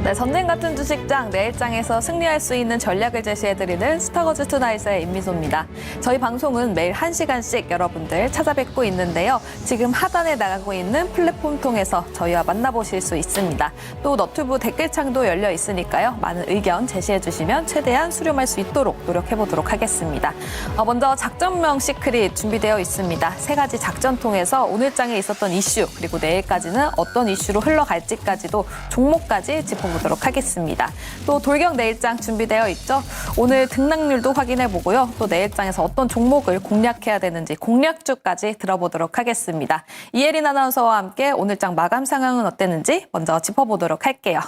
네, 전쟁 같은 주식장 내일장에서 승리할 수 있는 전략을 제시해드리는 스타거즈 투나잇의 임미소입니다. 저희 방송은 매일 1시간씩 여러분들 찾아뵙고 있는데요. 지금 하단에 나가고 있는 플랫폼 통해서 저희와 만나보실 수 있습니다. 또 너튜브 댓글창도 열려 있으니까요. 많은 의견 제시해주시면 최대한 수렴할 수 있도록 노력해보도록 하겠습니다. 먼저 작전명 시크릿 준비되어 있습니다. 3가지 작전 통해서 오늘장에 있었던 이슈 그리고 내일까지는 어떤 이슈로 흘러갈지까지도 종목까지 짚어보도록 하겠습니다. 또 돌격 내일장 준비되어 있죠. 오늘 등락률도 확인해보고요. 또 내일장에서 어떤 종목을 공략해야 되는지 공략주까지 들어보도록 하겠습니다. 이혜린 아나운서와 함께 오늘장 마감 상황은 어땠는지 먼저 짚어보도록 할게요.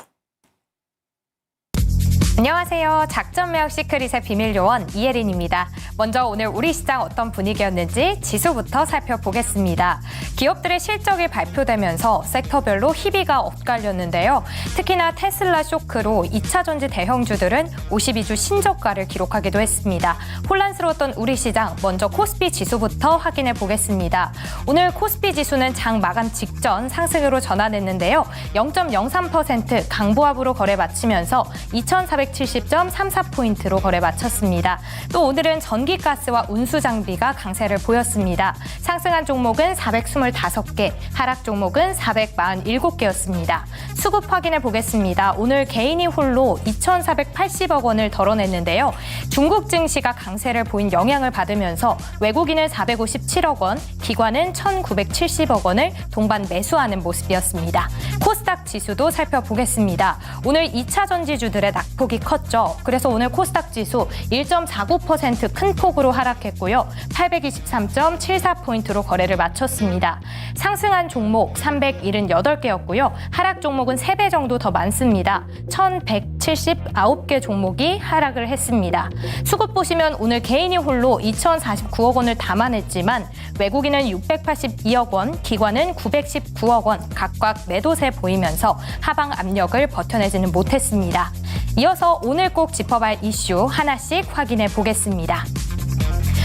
안녕하세요. 작전 매력 시크릿의 비밀 요원 이혜린입니다. 먼저 오늘 우리 시장 어떤 분위기였는지 지수부터 살펴보겠습니다. 기업들의 실적이 발표되면서 섹터별로 희비가 엇갈렸는데요. 특히나 테슬라 쇼크로 2차 전지 대형주들은 52주 신저가를 기록하기도 했습니다. 혼란스러웠던 우리 시장, 먼저 코스피 지수부터 확인해 보겠습니다. 오늘 코스피 지수는 장 마감 직전 상승으로 전환했는데요. 0.03% 강보합으로 거래 마치면서 2,470.34포인트로 거래 마쳤습니다. 또 오늘은 전기가스와 운수장비가 강세를 보였습니다. 상승한 종목은 425개, 하락 종목은 447개였습니다. 수급 확인해 보겠습니다. 오늘 개인이 홀로 2,480억 원을 덜어냈는데요. 중국 증시가 강세를 보인 영향을 받으면서 외국인은 457억 원, 기관은 1,970억 원을 동반 매수하는 모습이었습니다. 코스닥 지수도 살펴보겠습니다. 오늘 2차 전지주들의 낙폭이 컸죠. 그래서 오늘 코스닥 지수 1.49% 큰 폭으로 하락했고요. 823.74포인트로 거래를 마쳤습니다. 상승한 종목 378개였고요. 하락 종목은 3배 정도 더 많습니다. 1,179개 종목이 하락을 했습니다. 수급 보시면 오늘 개인이 홀로 2,049억 원을 담아냈지만 외국인은 682억 원, 기관은 919억 원 각각 매도세 보이면서 하방 압력을 버텨내지는 못했습니다. 이어서 오늘 꼭 짚어볼 이슈 하나씩 확인해 보겠습니다.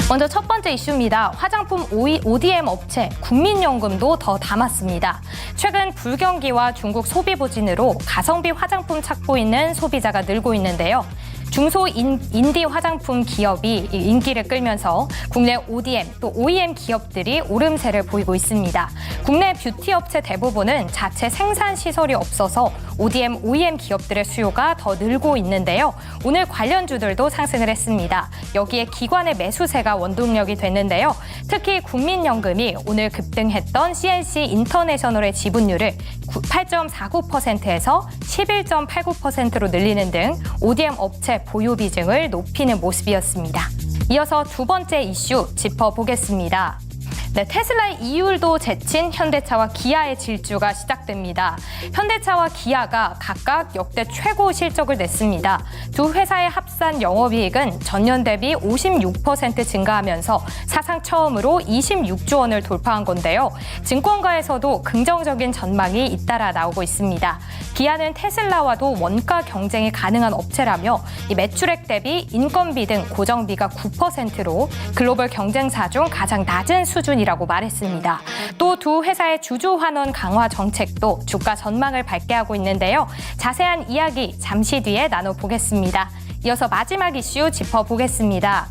먼저 첫 번째 이슈입니다. 화장품 ODM 업체 국민연금도 더 담았습니다. 최근 불경기와 중국 소비 부진으로 가성비 화장품 찾고 있는 소비자가 늘고 있는데요. 중소 인디 화장품 기업이 인기를 끌면서 국내 ODM 또 OEM 기업들이 오름세를 보이고 있습니다. 국내 뷰티 업체 대부분은 자체 생산 시설이 없어서 ODM, OEM 기업들의 수요가 더 늘고 있는데요. 오늘 관련주들도 상승을 했습니다. 여기에 기관의 매수세가 원동력이 됐는데요. 특히 국민연금이 오늘 급등했던 CNC 인터내셔널의 지분율을 8.49%에서 11.89%로 늘리는 등 ODM 업체 보유 비중을 높이는 모습이었습니다. 이어서 두 번째 이슈 짚어보겠습니다. 네, 테슬라의 이율도 제친 현대차와 기아의 질주가 시작됩니다. 현대차와 기아가 각각 역대 최고 실적을 냈습니다. 두 회사의 합산 영업이익은 전년 대비 56% 증가하면서 사상 처음으로 26조 원을 돌파한 건데요. 증권가에서도 긍정적인 전망이 잇따라 나오고 있습니다. 기아는 테슬라와도 원가 경쟁이 가능한 업체라며 이 매출액 대비 인건비 등 고정비가 9%로 글로벌 경쟁사 중 가장 낮은 수준이라고 말했습니다. 또 두 회사의 주주 환원 강화 정책도 주가 전망을 밝게 하고 있는데요. 자세한 이야기 잠시 뒤에 나눠보겠습니다. 이어서 마지막 이슈 짚어보겠습니다.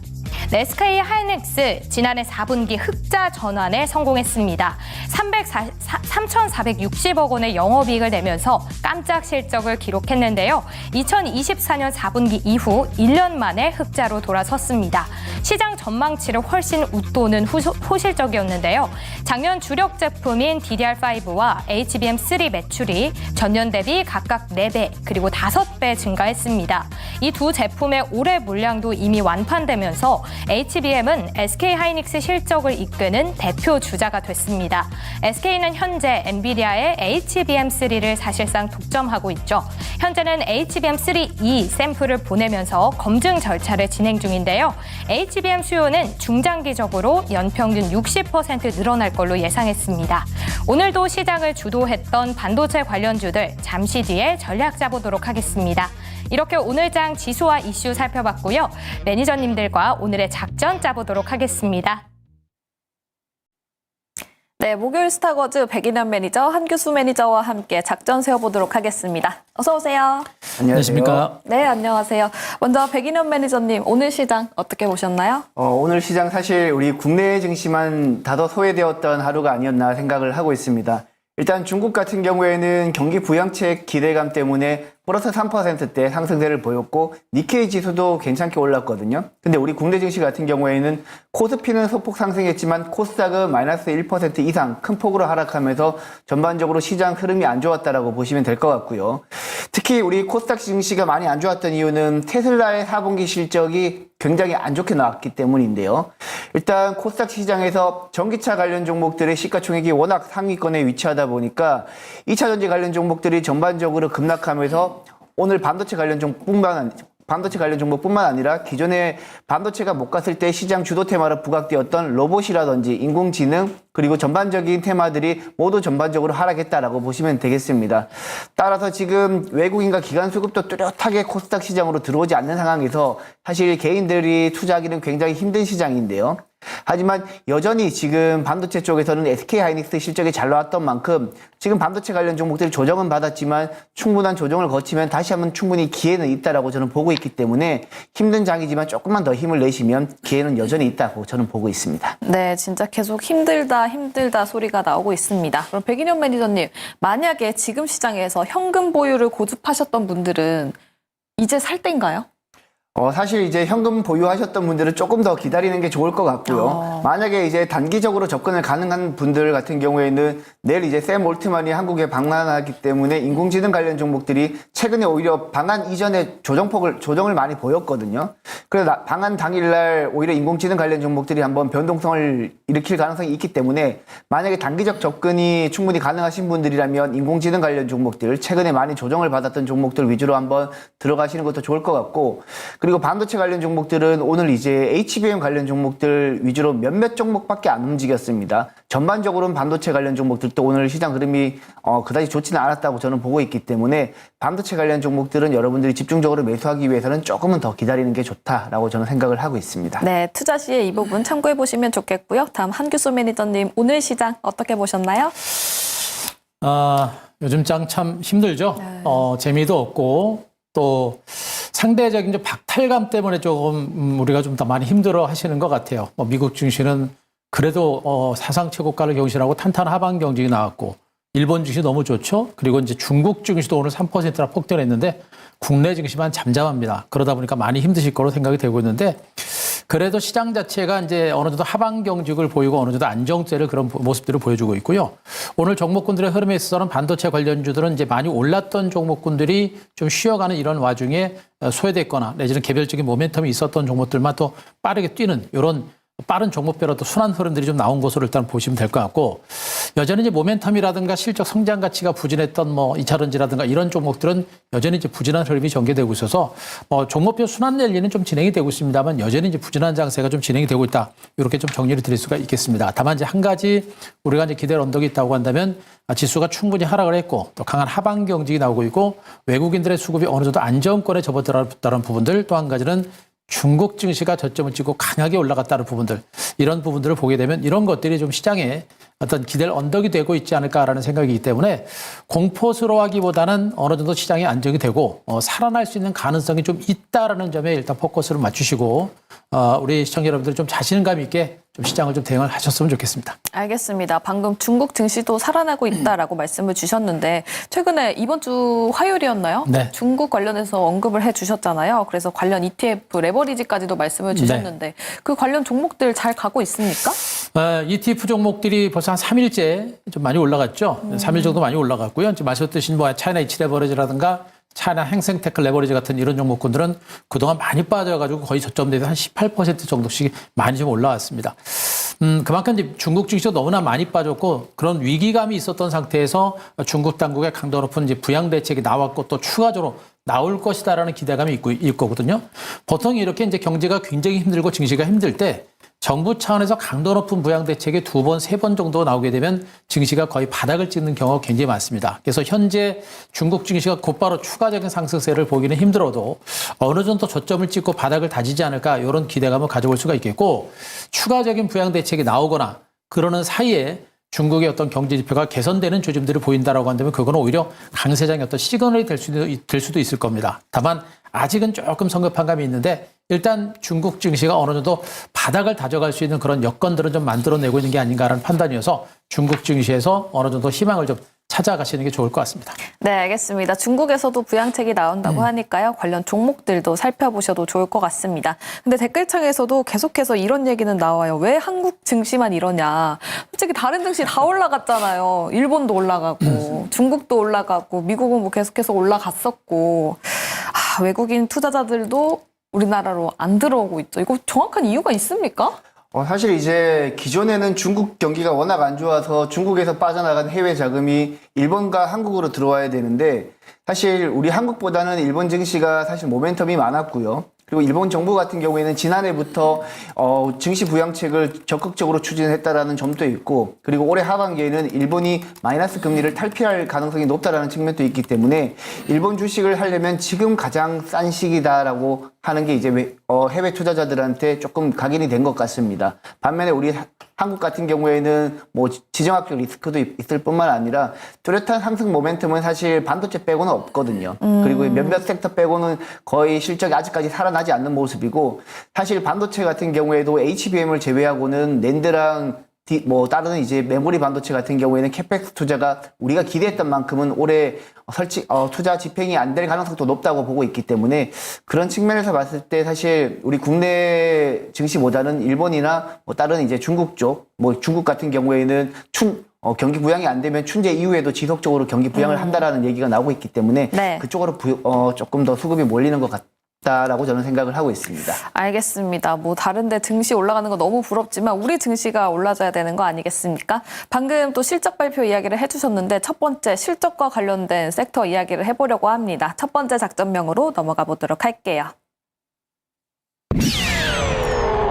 SK 하이닉스 지난해 4분기 흑자 전환에 성공했습니다. 3,460억 원의 영업이익을 내면서 깜짝 실적을 기록했는데요. 2024년 4분기 이후 1년 만에 흑자로 돌아섰습니다. 시장 전망치를 훨씬 웃도는 호실적이었는데요. 작년 주력 제품인 DDR5와 HBM3 매출이 전년 대비 각각 4배 그리고 5배 증가했습니다. 이 두 제품의 올해 물량도 이미 완판되면서 HBM은 SK 하이닉스 실적을 이끄는 대표 주자가 됐습니다. SK는 현재 엔비디아의 HBM3를 사실상 독점하고 있죠. 현재는 HBM3E 샘플을 보내면서 검증 절차를 진행 중인데요. HBM 수요는 중장기적으로 연평균 60% 늘어날 걸로 예상했습니다. 오늘도 시장을 주도했던 반도체 관련주들 잠시 뒤에 전략 짜보도록 하겠습니다. 이렇게 오늘장 지수와 이슈 살펴봤고요. 매니저님들과 오늘의 작전 짜보도록 하겠습니다. 네, 목요일 스타거즈 백인현 매니저, 한규수 매니저와 함께 작전 세워보도록 하겠습니다. 어서 오세요. 안녕하십니까. 네, 안녕하세요. 먼저 백인현 매니저님, 오늘 시장 어떻게 보셨나요? 오늘 시장 사실 우리 국내 증시만 다소 소외되었던 하루가 아니었나 생각을 하고 있습니다. 일단 중국 같은 경우에는 경기 부양책 기대감 때문에 플러스 3%대 상승세를 보였고 니케이 지수도 괜찮게 올랐거든요. 근데 우리 국내 증시 같은 경우에는 코스피는 소폭 상승했지만 코스닥은 마이너스 1% 이상 큰 폭으로 하락하면서 전반적으로 시장 흐름이 안 좋았다라고 보시면 될 것 같고요. 특히 우리 코스닥 증시가 많이 안 좋았던 이유는 테슬라의 4분기 실적이 굉장히 안 좋게 나왔기 때문인데요. 일단 코스닥 시장에서 전기차 관련 종목들의 시가총액이 워낙 상위권에 위치하다 보니까 2차 전지 관련 종목들이 전반적으로 급락하면서 오늘 반도체 관련 종목뿐만 아니라 기존에 반도체가 못 갔을 때 시장 주도 테마로 부각되었던 로봇이라든지 인공지능 그리고 전반적인 테마들이 모두 전반적으로 하락했다라고 보시면 되겠습니다. 따라서 지금 외국인과 기관 수급도 뚜렷하게 코스닥 시장으로 들어오지 않는 상황에서 사실 개인들이 투자하기는 굉장히 힘든 시장인데요. 하지만 여전히 지금 반도체 쪽에서는 SK하이닉스 실적이 잘 나왔던 만큼 지금 반도체 관련 종목들이 조정은 받았지만 충분한 조정을 거치면 다시 한번 충분히 기회는 있다라고 저는 보고 있기 때문에 힘든 장이지만 조금만 더 힘을 내시면 기회는 여전히 있다고 저는 보고 있습니다. 네, 진짜 계속 힘들다 소리가 나오고 있습니다. 그럼 백인현 매니저님, 만약에 지금 시장에서 현금 보유를 고집하셨던 분들은 이제 살 때인가요? 사실 이제 현금 보유하셨던 분들은 조금 더 기다리는 게 좋을 것 같고요. 만약에 이제 단기적으로 접근을 가능한 분들 같은 경우에는 내일 이제 샘 올트만이 한국에 방문하기 때문에 인공지능 관련 종목들이 최근에 오히려 방한 이전에 조정을 많이 보였거든요. 그래서 방한 당일날 오히려 인공지능 관련 종목들이 한번 변동성을 일으킬 가능성이 있기 때문에 만약에 단기적 접근이 충분히 가능하신 분들이라면 인공지능 관련 종목들, 최근에 많이 조정을 받았던 종목들 위주로 한번 들어가시는 것도 좋을 것 같고, 그리고 반도체 관련 종목들은 오늘 이제 HBM 관련 종목들 위주로 몇몇 종목밖에 안 움직였습니다. 전반적으로는 반도체 관련 종목들도 오늘 시장 흐름이 그다지 좋지는 않았다고 저는 보고 있기 때문에 반도체 관련 종목들은 여러분들이 집중적으로 매수하기 위해서는 조금은 더 기다리는 게 좋다라고 저는 생각을 하고 있습니다. 네, 투자 시에 이 부분 참고해 보시면 좋겠고요. 다음 한규수 매니저님, 오늘 시장 어떻게 보셨나요? 요즘 장 참 힘들죠. 네. 재미도 없고 또 상대적인 박탈감 때문에 조금 우리가 좀 더 많이 힘들어 하시는 것 같아요. 미국 증시는 그래도 사상 최고가를 경신하고 탄탄한 하방 경직이 나왔고, 일본 증시 너무 좋죠. 그리고 이제 중국 증시도 오늘 3%나 폭등했는데 국내 증시만 잠잠합니다. 그러다 보니까 많이 힘드실 거로 생각이 되고 있는데, 그래도 시장 자체가 이제 어느 정도 하방 경직을 보이고 어느 정도 안정세를 그런 모습들을 보여주고 있고요. 오늘 종목군들의 흐름에 있어서는 반도체 관련주들은 이제 많이 올랐던 종목군들이 좀 쉬어가는 이런 와중에 소외됐거나 내지는 개별적인 모멘텀이 있었던 종목들만 또 빠르게 뛰는 이런 빠른 종목별로 또 순환 흐름들이 좀 나온 것으로 일단 보시면 될 것 같고, 여전히 이제 모멘텀이라든가 실적 성장 가치가 부진했던 2차전지라든가 이런 종목들은 여전히 이제 부진한 흐름이 전개되고 있어서 종목별 순환 랠리는 좀 진행이 되고 있습니다만 여전히 이제 부진한 장세가 좀 진행이 되고 있다. 이렇게 좀 정리를 드릴 수가 있겠습니다. 다만 이제 한 가지 우리가 이제 기대할 언덕이 있다고 한다면 지수가 충분히 하락을 했고 또 강한 하방 경직이 나오고 있고 외국인들의 수급이 어느 정도 안정권에 접어들었다는 부분들, 또 한 가지는 중국 증시가 저점을 찍고 강하게 올라갔다는 부분들, 이런 부분들을 보게 되면 이런 것들이 좀 시장에 어떤 기대를 언덕이 되고 있지 않을까라는 생각이기 때문에 공포스러워하기보다는 어느 정도 시장이 안정이 되고 살아날 수 있는 가능성이 좀 있다라는 점에 일단 포커스를 맞추시고 우리 시청자 여러분들 좀 자신감 있게 좀 시장을 좀 대응을 하셨으면 좋겠습니다. 알겠습니다. 방금 중국 증시도 살아나고 있다라고 말씀을 주셨는데 최근에 이번 주 화요일이었나요? 네. 중국 관련해서 언급을 해주셨잖아요. 그래서 관련 ETF 레버리지까지도 말씀을 주셨는데 그 관련 종목들 잘 가고 있습니까? ETF 종목들이 벌써 한 3일째 좀 많이 올라갔죠. 3일 정도 많이 올라갔고요. 지금 말씀드린 차이나 H 레버리지라든가 차이나 행생테크 레버리지 같은 이런 종목군들은 그동안 많이 빠져가지고 거의 저점 대비 한 18% 정도씩 많이 좀 올라왔습니다. 그만큼 이제 중국 증시도 너무나 많이 빠졌고 그런 위기감이 있었던 상태에서 중국 당국의 강도 높은 이제 부양 대책이 나왔고 또 추가적으로 나올 것이다라는 기대감이 있거든요. 보통 이렇게 이제 경제가 굉장히 힘들고 증시가 힘들 때 정부 차원에서 강도 높은 부양 대책이 2번, 3번 정도 나오게 되면 증시가 거의 바닥을 찍는 경우가 굉장히 많습니다. 그래서 현재 중국 증시가 곧바로 추가적인 상승세를 보기는 힘들어도 어느 정도 저점을 찍고 바닥을 다지지 않을까 이런 기대감을 가져볼 수가 있겠고, 추가적인 부양 대책이 나오거나 그러는 사이에 중국의 어떤 경제 지표가 개선되는 조짐들이 보인다라고 한다면 그거는 오히려 강 시장의 어떤 시그널이 될 수도 있을 겁니다. 다만 아직은 조금 성급한 감이 있는데 일단 중국 증시가 어느 정도 바닥을 다져갈 수 있는 그런 여건들은 좀 만들어내고 있는 게 아닌가라는 판단이어서 중국 증시에서 어느 정도 희망을 좀 찾아가시는 게 좋을 것 같습니다. 네, 알겠습니다. 중국에서도 부양책이 나온다고 하니까요. 관련 종목들도 살펴보셔도 좋을 것 같습니다. 근데 댓글창에서도 계속해서 이런 얘기는 나와요. 왜 한국 증시만 이러냐. 솔직히 다른 증시 다 올라갔잖아요. 일본도 올라가고 중국도 올라가고 미국은 뭐 계속해서 올라갔었고 외국인 투자자들도 우리나라로 안 들어오고 있죠. 이거 정확한 이유가 있습니까? 사실 이제 기존에는 중국 경기가 워낙 안 좋아서 중국에서 빠져나간 해외 자금이 일본과 한국으로 들어와야 되는데 사실 우리 한국보다는 일본 증시가 사실 모멘텀이 많았고요. 그리고 일본 정부 같은 경우에는 지난해부터 증시 부양책을 적극적으로 추진했다라는 점도 있고 그리고 올해 하반기에는 일본이 마이너스 금리를 탈피할 가능성이 높다라는 측면도 있기 때문에 일본 주식을 하려면 지금 가장 싼 시기다라고 하는 게 이제 해외 투자자들한테 조금 각인이 된 것 같습니다. 반면에 우리 한국 같은 경우에는 뭐 지정학적 리스크도 있을 뿐만 아니라 뚜렷한 상승 모멘텀은 사실 반도체 빼고는 없거든요. 그리고 몇몇 섹터 빼고는 거의 실적이 아직까지 살아나지 않는 모습이고 사실 반도체 같은 경우에도 HBM을 제외하고는 낸드랑 뭐 다른 이제 메모리 반도체 같은 경우에는 캐펙스 투자가 우리가 기대했던 만큼은 올해 투자 집행이 안 될 가능성도 높다고 보고 있기 때문에 그런 측면에서 봤을 때 사실 우리 국내 증시보다는 일본이나 뭐 다른 이제 중국 쪽, 뭐 중국 같은 경우에는 경기 부양이 안 되면 춘제 이후에도 지속적으로 경기 부양을 한다라는 얘기가 나오고 있기 때문에 네. 그쪽으로 조금 더 수급이 몰리는 것 같다라고 저는 생각을 하고 있습니다. 알겠습니다. 뭐 다른데 증시 올라가는 거 너무 부럽지만 우리 증시가 올라줘야 되는 거 아니겠습니까? 방금 또 실적 발표 이야기를 해주셨는데 첫 번째 실적과 관련된 섹터 이야기를 해보려고 합니다. 첫 번째 작전명으로 넘어가 보도록 할게요.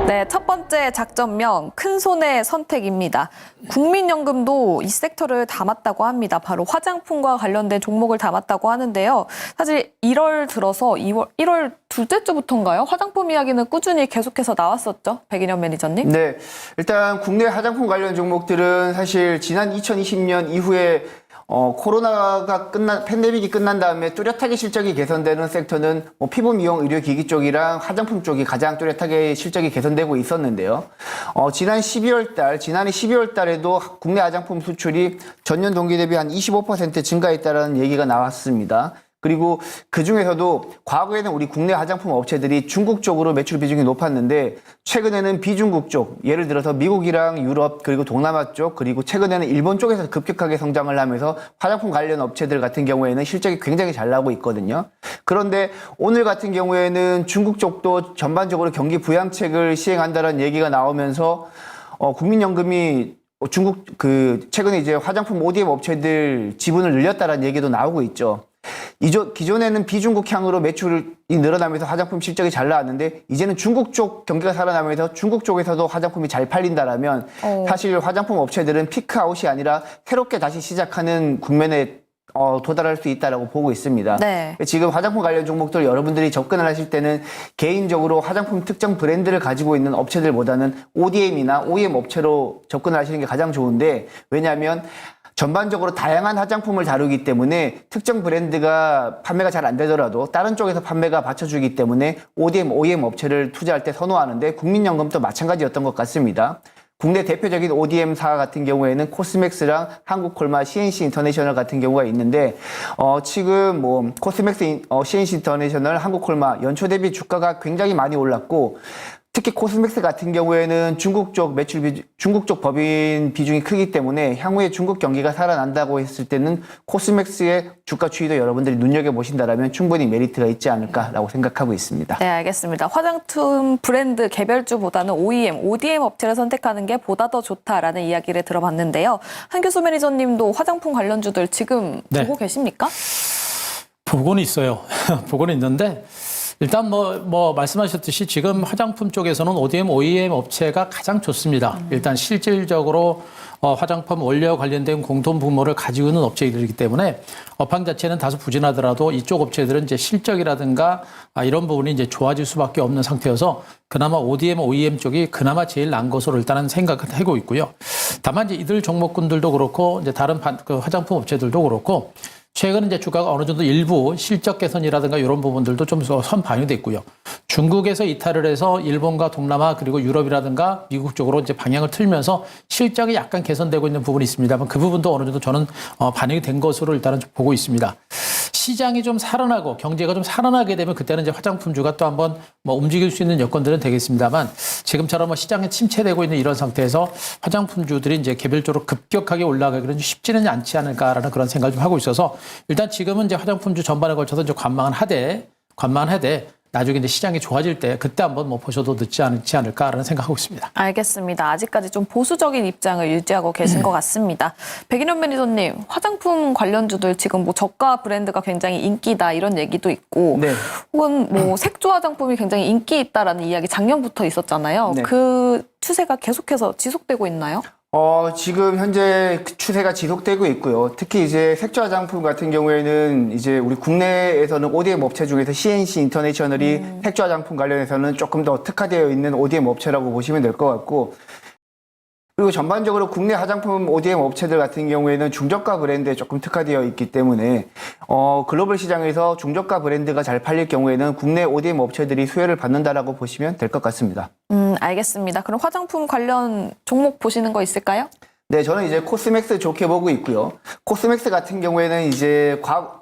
네, 첫 번째 작전명 큰손의 선택입니다. 국민연금도 이 섹터를 담았다고 합니다. 바로 화장품과 관련된 종목을 담았다고 하는데요. 사실 1월 들어서 1월 둘째 주부터인가요? 화장품 이야기는 꾸준히 계속해서 나왔었죠? 백인현 매니저님? 네, 일단 국내 화장품 관련 종목들은 사실 지난 2020년 이후에 코로나가 팬데믹이 끝난 다음에 뚜렷하게 실적이 개선되는 섹터는 뭐 피부 미용 의료기기 쪽이랑 화장품 쪽이 가장 뚜렷하게 실적이 개선되고 있었는데요. 지난해 12월 달에도 국내 화장품 수출이 전년 동기 대비 한 25% 증가했다는 얘기가 나왔습니다. 그리고 그 중에서도 과거에는 우리 국내 화장품 업체들이 중국 쪽으로 매출 비중이 높았는데 최근에는 비중국 쪽, 예를 들어서 미국이랑 유럽 그리고 동남아 쪽 그리고 최근에는 일본 쪽에서 급격하게 성장을 하면서 화장품 관련 업체들 같은 경우에는 실적이 굉장히 잘 나오고 있거든요. 그런데 오늘 같은 경우에는 중국 쪽도 전반적으로 경기 부양책을 시행한다는 얘기가 나오면서 국민연금이 중국 최근에 이제 화장품 ODM 업체들 지분을 늘렸다는 얘기도 나오고 있죠. 기존에는 비중국향으로 매출이 늘어나면서 화장품 실적이 잘 나왔는데 이제는 중국 쪽 경기가 살아나면서 중국 쪽에서도 화장품이 잘 팔린다라면 사실 화장품 업체들은 피크아웃이 아니라 새롭게 다시 시작하는 국면에 도달할 수 있다라고 보고 있습니다. 네. 지금 화장품 관련 종목들 여러분들이 접근을 하실 때는 개인적으로 화장품 특정 브랜드를 가지고 있는 업체들보다는 ODM이나 OEM 업체로 접근을 하시는 게 가장 좋은데 왜냐하면 전반적으로 다양한 화장품을 다루기 때문에 특정 브랜드가 판매가 잘 안 되더라도 다른 쪽에서 판매가 받쳐주기 때문에 ODM, OEM 업체를 투자할 때 선호하는데 국민연금도 마찬가지였던 것 같습니다. 국내 대표적인 ODM사 같은 경우에는 코스맥스랑 한국콜마, CNC 인터내셔널 같은 경우가 있는데 지금 뭐 코스맥스, CNC 인터내셔널, 한국콜마 연초 대비 주가가 굉장히 많이 올랐고 특히 코스맥스 같은 경우에는 중국 쪽 법인 비중이 크기 때문에 향후에 중국 경기가 살아난다고 했을 때는 코스맥스의 주가 추이도 여러분들이 눈여겨보신다면 충분히 메리트가 있지 않을까라고 생각하고 있습니다. 네, 알겠습니다. 화장품 브랜드 개별주보다는 OEM, ODM 업체를 선택하는 게 보다 더 좋다라는 이야기를 들어봤는데요. 한교수 매니저님도 화장품 관련주들 지금 보고 계십니까? 보고는 있어요. 보고는 있는데 일단 뭐 말씀하셨듯이 지금 화장품 쪽에서는 ODM, OEM 업체가 가장 좋습니다. 일단 실질적으로 화장품 원료와 관련된 공통 분모를 가지고 있는 업체들이기 때문에 업황 자체는 다소 부진하더라도 이쪽 업체들은 이제 실적이라든가 이런 부분이 이제 좋아질 수밖에 없는 상태여서 그나마 ODM, OEM 쪽이 그나마 제일 나은 것으로 일단은 생각을 하고 있고요. 다만 이제 이들 종목군들도 그렇고 이제 다른 그 화장품 업체들도 그렇고 최근 이제 주가가 어느 정도 일부 실적 개선이라든가 이런 부분들도 좀 선 반영돼 있고요. 중국에서 이탈을 해서 일본과 동남아 그리고 유럽이라든가 미국 쪽으로 이제 방향을 틀면서 실적이 약간 개선되고 있는 부분이 있습니다만 그 부분도 어느 정도 저는 반영이 된 것으로 일단은 보고 있습니다. 시장이 좀 살아나고 경제가 좀 살아나게 되면 그때는 이제 화장품주가 또 한번 뭐 움직일 수 있는 여건들은 되겠습니다만 지금처럼 뭐 시장이 침체되고 있는 이런 상태에서 화장품주들이 이제 개별적으로 급격하게 올라가기는 쉽지는 않지 않을까라는 그런 생각을 좀 하고 있어서 일단 지금은 이제 화장품주 전반에 걸쳐서 이제 관망은 하되 나중에 이제 시장이 좋아질 때 그때 한번 뭐 보셔도 늦지 않을까라는 생각하고 있습니다. 알겠습니다. 아직까지 좀 보수적인 입장을 유지하고 계신 것 같습니다. 백인현 매니저님, 화장품 관련주들 지금 뭐 저가 브랜드가 굉장히 인기다 이런 얘기도 있고, 네. 혹은 뭐 색조 화장품이 굉장히 인기 있다라는 이야기 작년부터 있었잖아요. 네. 그 추세가 계속해서 지속되고 있나요? 지금 현재 그 추세가 지속되고 있고요. 특히 이제 색조 화장품 같은 경우에는 이제 우리 국내에서는 ODM 업체 중에서 CNC 인터내셔널이 색조 화장품 관련해서는 조금 더 특화되어 있는 ODM 업체라고 보시면 될 것 같고, 그리고 전반적으로 국내 화장품 ODM 업체들 같은 경우에는 중저가 브랜드에 조금 특화되어 있기 때문에 글로벌 시장에서 중저가 브랜드가 잘 팔릴 경우에는 국내 ODM 업체들이 수혜를 받는다라고 보시면 될 것 같습니다. 알겠습니다. 그럼 화장품 관련 종목 보시는 거 있을까요? 네, 저는 이제 코스맥스 좋게 보고 있고요. 코스맥스 같은 경우에는 이제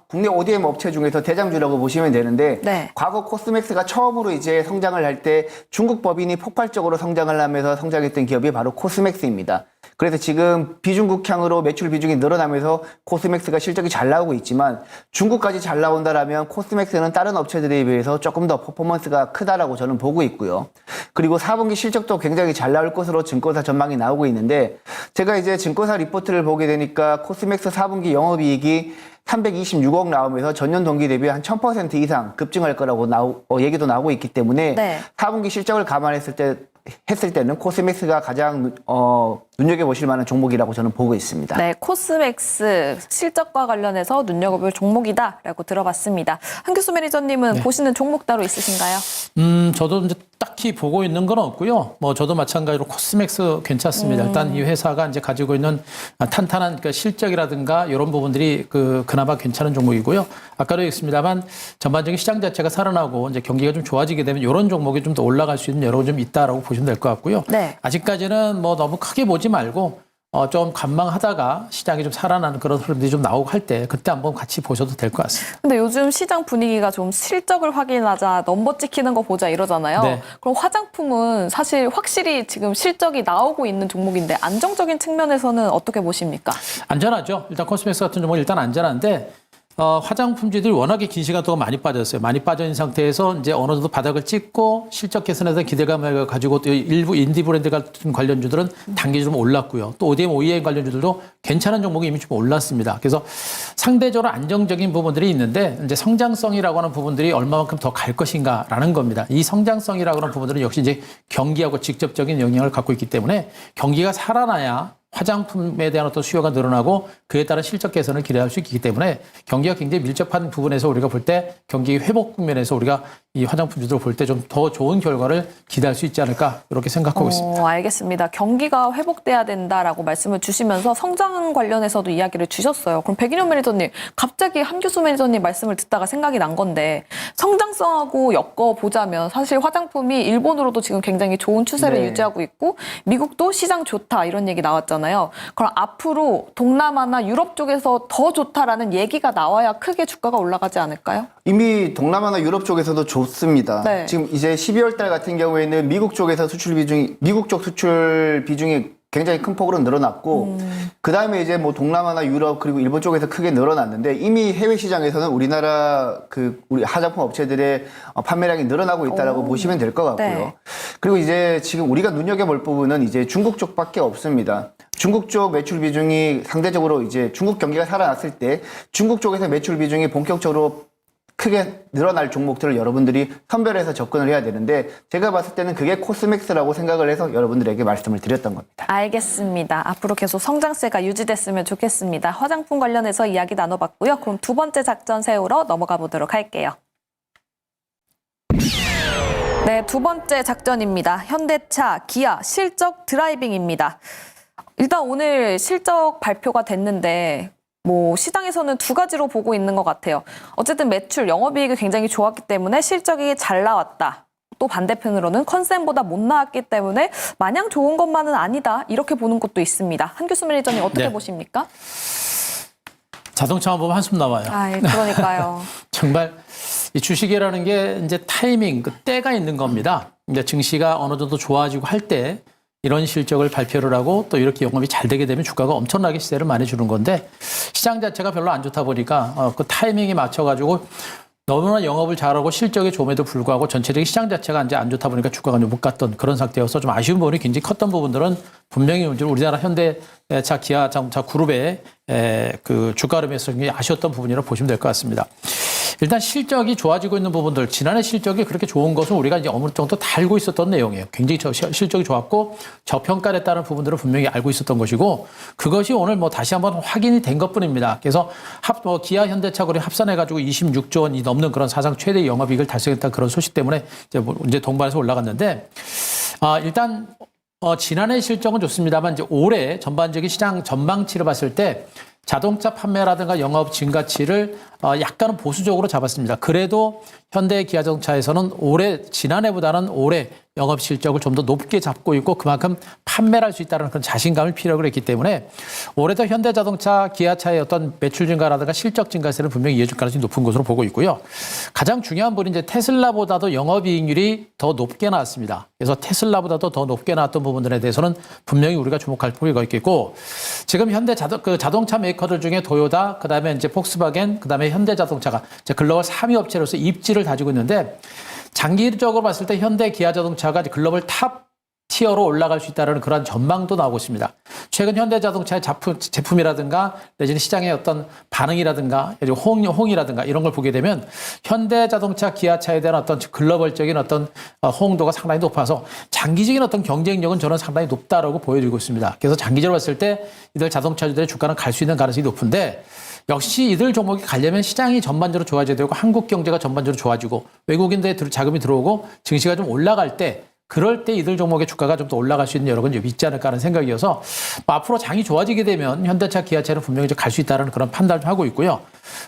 국내 ODM 업체 중에서 대장주라고 보시면 되는데, 네. 과거 코스맥스가 처음으로 이제 성장을 할 때 중국 법인이 폭발적으로 성장을 하면서 성장했던 기업이 바로 코스맥스입니다. 그래서 지금 비중국향으로 매출 비중이 늘어나면서 코스맥스가 실적이 잘 나오고 있지만 중국까지 잘 나온다라면 코스맥스는 다른 업체들에 비해서 조금 더 퍼포먼스가 크다라고 저는 보고 있고요. 그리고 4분기 실적도 굉장히 잘 나올 것으로 증권사 전망이 나오고 있는데, 제가 이제 증권사 리포트를 보게 되니까 코스맥스 4분기 영업이익이 326억 나오면서 전년 동기 대비 한 1000% 이상 급증할 거라고 얘기도 나오고 있기 때문에, 네. 4분기 실적을 감안했을 때는 코스맥스가 가장 눈여겨보실 만한 종목이라고 저는 보고 있습니다. 네, 코스맥스 실적과 관련해서 눈여겨볼 종목이다라고 들어봤습니다. 한규수 매니저님은 네. 보시는 종목 따로 있으신가요? 저도 이제 딱히 보고 있는 건 없고요. 뭐 저도 마찬가지로 코스맥스 괜찮습니다. 일단 이 회사가 이제 가지고 있는 탄탄한 그 실적이라든가 이런 부분들이 그나마 괜찮은 종목이고요. 아까도 얘기했습니다만 전반적인 시장 자체가 살아나고 이제 경기가 좀 좋아지게 되면 이런 종목이 좀 더 올라갈 수 있는 여러 좀 있다라고 보시면 될 것 같고요. 네. 아직까지는 뭐 너무 크게 보지 말고 좀 관망하다가 시장이 좀 살아나는 그런 흐름들이 좀 나오고 할 때 그때 한번 같이 보셔도 될 것 같습니다. 근데 요즘 시장 분위기가 좀 실적을 확인하자, 넘버 찍히는 거 보자 이러잖아요. 네. 그럼 화장품은 사실 확실히 지금 실적이 나오고 있는 종목인데 안정적인 측면에서는 어떻게 보십니까? 안전하죠. 일단 코스맥스 같은 종목은 일단 안전한데 화장품주들이 워낙에 긴 시간 동안 많이 빠졌어요. 많이 빠져 있는 상태에서 이제 어느 정도 바닥을 찍고 실적 개선에 대한 기대감을 가지고 또 일부 인디 브랜드 같은 관련주들은 단기 좀 올랐고요. 또 ODM, OEM 관련주들도 괜찮은 종목이 이미 좀 올랐습니다. 그래서 상대적으로 안정적인 부분들이 있는데 이제 성장성이라고 하는 부분들이 얼마만큼 더 갈 것인가라는 겁니다. 이 성장성이라고 하는 부분들은 역시 이제 경기하고 직접적인 영향을 갖고 있기 때문에 경기가 살아나야 화장품에 대한 어떤 수요가 늘어나고 그에 따른 실적 개선을 기대할 수 있기 때문에 경기가 굉장히 밀접한 부분에서 우리가 볼 때 경기 회복 국면에서 우리가 이 화장품주들을 볼 때 좀 더 좋은 결과를 기대할 수 있지 않을까 이렇게 생각하고 있습니다. 알겠습니다. 경기가 회복돼야 된다라고 말씀을 주시면서 성장 관련해서도 이야기를 주셨어요. 그럼 백인현 매니저님, 갑자기 한규수 매니저님 말씀을 듣다가 생각이 난 건데 성장성하고 엮어보자면 사실 화장품이 일본으로도 지금 굉장히 좋은 추세를 네. 유지하고 있고 미국도 시장 좋다 이런 얘기 나왔잖아요. 그럼 앞으로 동남아나 유럽 쪽에서 더 좋다라는 얘기가 나와야 크게 주가가 올라가지 않을까요? 이미 동남아나 유럽 쪽에서도 좋습니다. 네. 지금 이제 12월 달 같은 경우에는 미국 쪽 수출 비중이 굉장히 큰 폭으로 늘어났고, 그 다음에 이제 뭐 동남아나 유럽 그리고 일본 쪽에서 크게 늘어났는데 이미 해외 시장에서는 우리나라 우리 화장품 업체들의 판매량이 늘어나고 있다라고 보시면 될 것 같고요. 네. 그리고 이제 지금 우리가 눈여겨볼 부분은 이제 중국 쪽밖에 없습니다. 중국 쪽 매출 비중이 상대적으로 이제 중국 경기가 살아났을 때 중국 쪽에서 매출 비중이 본격적으로 크게 늘어날 종목들을 여러분들이 선별해서 접근을 해야 되는데 제가 봤을 때는 그게 코스맥스라고 생각을 해서 여러분들에게 말씀을 드렸던 겁니다. 알겠습니다. 앞으로 계속 성장세가 유지됐으면 좋겠습니다. 화장품 관련해서 이야기 나눠봤고요. 그럼 두 번째 작전 세우러 넘어가 보도록 할게요. 네, 두 번째 작전입니다. 현대차, 기아 실적 드라이빙입니다. 일단 오늘 실적 발표가 됐는데 시장에서는 두 가지로 보고 있는 것 같아요. 어쨌든 매출, 영업이익이 굉장히 좋았기 때문에 실적이 잘 나왔다. 또 반대편으로는 컨센보다 못 나왔기 때문에 마냥 좋은 것만은 아니다. 이렇게 보는 것도 있습니다. 한규수 매니저님 어떻게 네. 보십니까? 자동차만 보면 한숨 나와요. 그러니까요. 정말 이 주식이라는 게 이제 타이밍, 그 때가 있는 겁니다. 이제 증시가 어느 정도 좋아지고 할 때 이런 실적을 발표를 하고 또 이렇게 영업이 잘 되게 되면 주가가 엄청나게 시세를 많이 주는 건데 시장 자체가 별로 안 좋다 보니까 그 타이밍에 맞춰가지고 너무나 영업을 잘하고 실적이 좋음에도 불구하고 전체적인 시장 자체가 이제 안 좋다 보니까 주가가 좀 못 갔던 그런 상태여서 좀 아쉬운 부분이 굉장히 컸던 부분들은 분명히 우리나라 현대차, 기아 자동차 그룹의 그 주가 흐름에서 굉장히 아쉬웠던 부분이라고 보시면 될 것 같습니다. 일단 실적이 좋아지고 있는 부분들, 지난해 실적이 그렇게 좋은 것은 우리가 이제 어느 정도 다 알고 있었던 내용이에요. 굉장히 실적이 좋았고 저평가를 했다는 부분들은 분명히 알고 있었던 것이고 그것이 오늘 다시 한번 확인이 된 것뿐입니다. 그래서 기아 현대차 그룹이 합산해가지고 26조 원이 넘는 그런 사상 최대 영업이익을 달성했다는 그런 소식 때문에 이제 동반해서 올라갔는데 일단 지난해 실적은 좋습니다만 이제 올해 전반적인 시장 전망치를 봤을 때 자동차 판매라든가 영업 증가치를 약간은 보수적으로 잡았습니다. 그래도 현대 기아자동차에서는 지난해보다는 올해 영업 실적을 좀 더 높게 잡고 있고 그만큼 판매를 할 수 있다는 그런 자신감을 필요로 했기 때문에 올해도 현대자동차, 기아차의 어떤 매출 증가라든가 실적 증가세를 분명히 이어질 가능성이 높은 것으로 보고 있고요. 가장 중요한 부분이 이제 테슬라보다도 영업이익률이 더 높게 나왔습니다. 그래서 테슬라보다도 더 높게 나왔던 부분들에 대해서는 분명히 우리가 주목할 필요가 있겠고 지금 현대 자동차 메이커들 중에 도요타, 그다음에 이제 폭스바겐, 그다음에 현대자동차가 이제 글로벌 3위 업체로서 입지를 다지고 있는데 장기적으로 봤을 때 현대 기아자동차가 글로벌 탑 티어로 올라갈 수 있다는 그런 전망도 나오고 있습니다. 최근 현대자동차의 제품이라든가 내지는 시장의 어떤 반응이라든가 호응이라든가 이런 걸 보게 되면 현대자동차, 기아차에 대한 어떤 글로벌적인 어떤 호응도가 상당히 높아서 장기적인 어떤 경쟁력은 저는 상당히 높다라고 보여지고 있습니다. 그래서 장기적으로 봤을 때 이들 자동차주들의 주가는 갈 수 있는 가능성이 높은데 역시 이들 종목이 가려면 시장이 전반적으로 좋아져야 되고 한국 경제가 전반적으로 좋아지고 외국인들의 자금이 들어오고 증시가 좀 올라갈 때 그럴 때 이들 종목의 주가가 좀 더 올라갈 수 있는 여러 가지 있지 않을까 하는 생각이어서 앞으로 장이 좋아지게 되면 현대차, 기아차는 분명히 갈 수 있다는 그런 판단을 하고 있고요.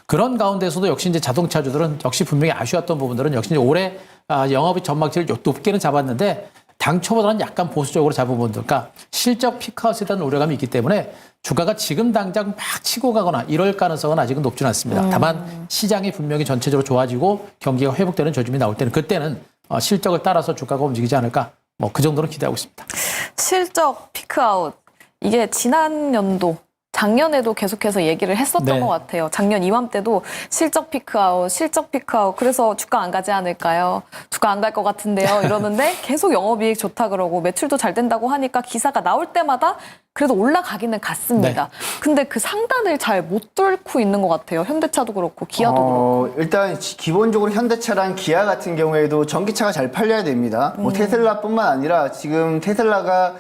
그런 가운데서도 역시 이제 자동차주들은 역시 분명히 아쉬웠던 부분들은 역시 이제 올해 영업의 전망치를 높게는 잡았는데 당초보다는 약간 보수적으로 잡은 부분들, 그러니까 실적 피크아웃에 대한 우려감이 있기 때문에 주가가 지금 당장 막 치고 가거나 이럴 가능성은 아직은 높지는 않습니다. 다만 시장이 분명히 전체적으로 좋아지고 경기가 회복되는 조짐이 나올 때는 그때는 실적을 따라서 주가가 움직이지 않을까 그 정도는 기대하고 있습니다. 실적 피크아웃 이게 지난 연도 작년에도 계속해서 얘기를 했었던 것 같아요. 작년 이맘때도 실적 피크아웃 그래서 주가 안 가지 않을까요? 주가 안 갈 것 같은데요. 이러는데 계속 영업이익 좋다 그러고 매출도 잘 된다고 하니까 기사가 나올 때마다 그래도 올라가기는 갔습니다. 근데 그 상단을 잘 못 뚫고 있는 것 같아요. 현대차도 그렇고 기아도 그렇고. 일단 기본적으로 현대차랑 기아 같은 경우에도 전기차가 잘 팔려야 됩니다. 테슬라뿐만 아니라 지금 테슬라가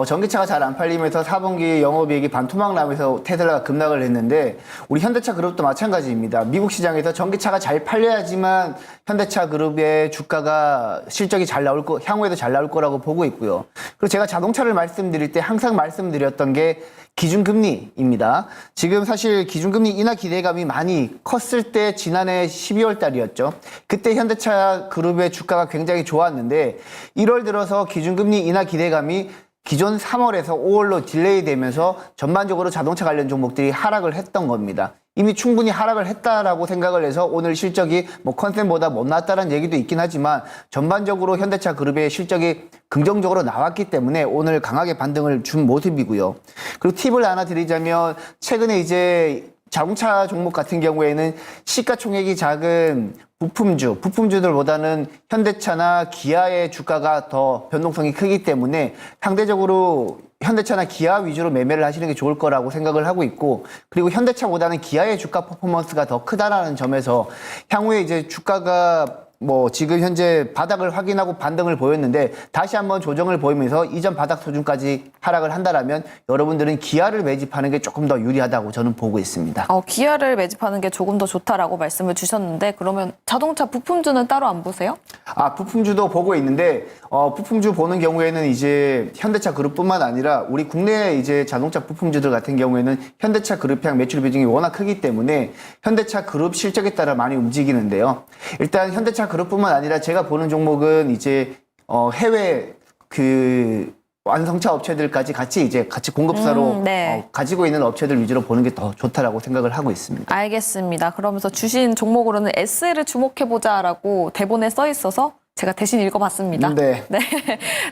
전기차가 잘 안 팔리면서 4분기 영업이익이 반토막 나면서 테슬라가 급락을 했는데 우리 현대차 그룹도 마찬가지입니다. 미국 시장에서 전기차가 잘 팔려야지만 현대차 그룹의 주가가 실적이 잘 나올 향후에도 잘 나올 거라고 보고 있고요. 그리고 제가 자동차를 말씀드릴 때 항상 말씀드렸던 게 기준금리입니다. 지금 사실 기준금리 인하 기대감이 많이 컸을 때 지난해 12월 달이었죠. 그때 현대차 그룹의 주가가 굉장히 좋았는데 1월 들어서 기준금리 인하 기대감이 기존 3월에서 5월로 딜레이 되면서 전반적으로 자동차 관련 종목들이 하락을 했던 겁니다. 이미 충분히 하락을 했다라고 생각을 해서 오늘 실적이 컨센보다 못 나왔다는 얘기도 있긴 하지만 전반적으로 현대차 그룹의 실적이 긍정적으로 나왔기 때문에 오늘 강하게 반등을 준 모습이고요. 그리고 팁을 하나 드리자면 최근에 이제 자동차 종목 같은 경우에는 시가총액이 작은 부품주들보다는 현대차나 기아의 주가가 더 변동성이 크기 때문에 상대적으로 현대차나 기아 위주로 매매를 하시는 게 좋을 거라고 생각을 하고 있고, 그리고 현대차보다는 기아의 주가 퍼포먼스가 더 크다라는 점에서 향후에 이제 주가가 뭐 지금 현재 바닥을 확인하고 반등을 보였는데 다시 한번 조정을 보이면서 이전 바닥 수준까지 하락을 한다라면 여러분들은 기아를 매집하는 게 조금 더 유리하다고 저는 보고 있습니다. 기아를 매집하는 게 조금 더 좋다라고 말씀을 주셨는데 그러면 자동차 부품주는 따로 안 보세요? 부품주도 보고 있는데 부품주 보는 경우에는 이제 현대차 그룹뿐만 아니라 우리 국내 이제 자동차 부품주들 같은 경우에는 현대차 그룹향 매출 비중이 워낙 크기 때문에 현대차 그룹 실적에 따라 많이 움직이는데요. 일단 현대차 그룹뿐만 아니라 제가 보는 종목은 이제 해외 그 완성차 업체들까지 같이 공급사로 네. 가지고 있는 업체들 위주로 보는 게 더 좋다라고 생각을 하고 있습니다. 알겠습니다. 그러면서 주신 종목으로는 SL을 주목해보자라고 대본에 써 있어서 제가 대신 읽어봤습니다. 네.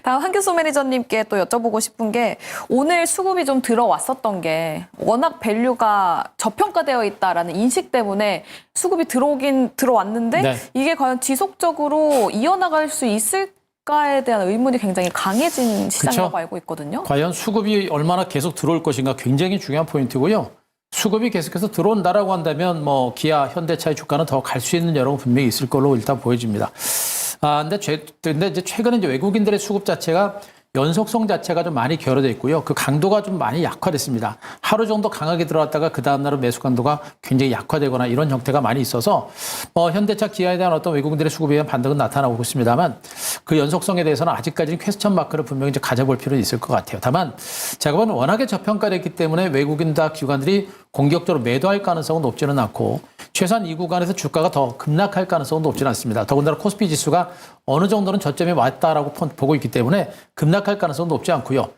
다음 한규소 매니저님께 또 여쭤보고 싶은 게 오늘 수급이 좀 들어왔었던 게 워낙 밸류가 저평가되어 있다라는 인식 때문에 수급이 들어오긴 들어왔는데 네. 이게 과연 지속적으로 이어나갈 수 있을까에 대한 의문이 굉장히 강해진 시장이라고 그쵸? 알고 있거든요. 과연 수급이 얼마나 계속 들어올 것인가 굉장히 중요한 포인트고요. 수급이 계속해서 들어온다라고 한다면 뭐 기아, 현대차의 주가는 더 갈 수 있는 여력은 분명히 있을 걸로 일단 보여집니다. 근데 이제 최근에 이제 외국인들의 수급 자체가 연속성 자체가 좀 많이 결여돼 있고요. 그 강도가 좀 많이 약화됐습니다. 하루 정도 강하게 들어왔다가 그 다음날은 매수 강도가 굉장히 약화되거나 이런 형태가 많이 있어서 현대차, 기아에 대한 어떤 외국인들의 수급에 대한 반등은 나타나고 있습니다만 그 연속성에 대해서는 아직까지는 퀘스천 마크를 분명히 이제 가져볼 필요는 있을 것 같아요. 다만 제가 보는 워낙에 저평가됐기 때문에 외국인과 기관들이 공격적으로 매도할 가능성은 높지는 않고 최소한 이 구간에서 주가가 더 급락할 가능성은 높지는 않습니다. 더군다나 코스피 지수가 어느 정도는 저점에 왔다라고 보고 있기 때문에 급락할 가능성은 높지 않고요.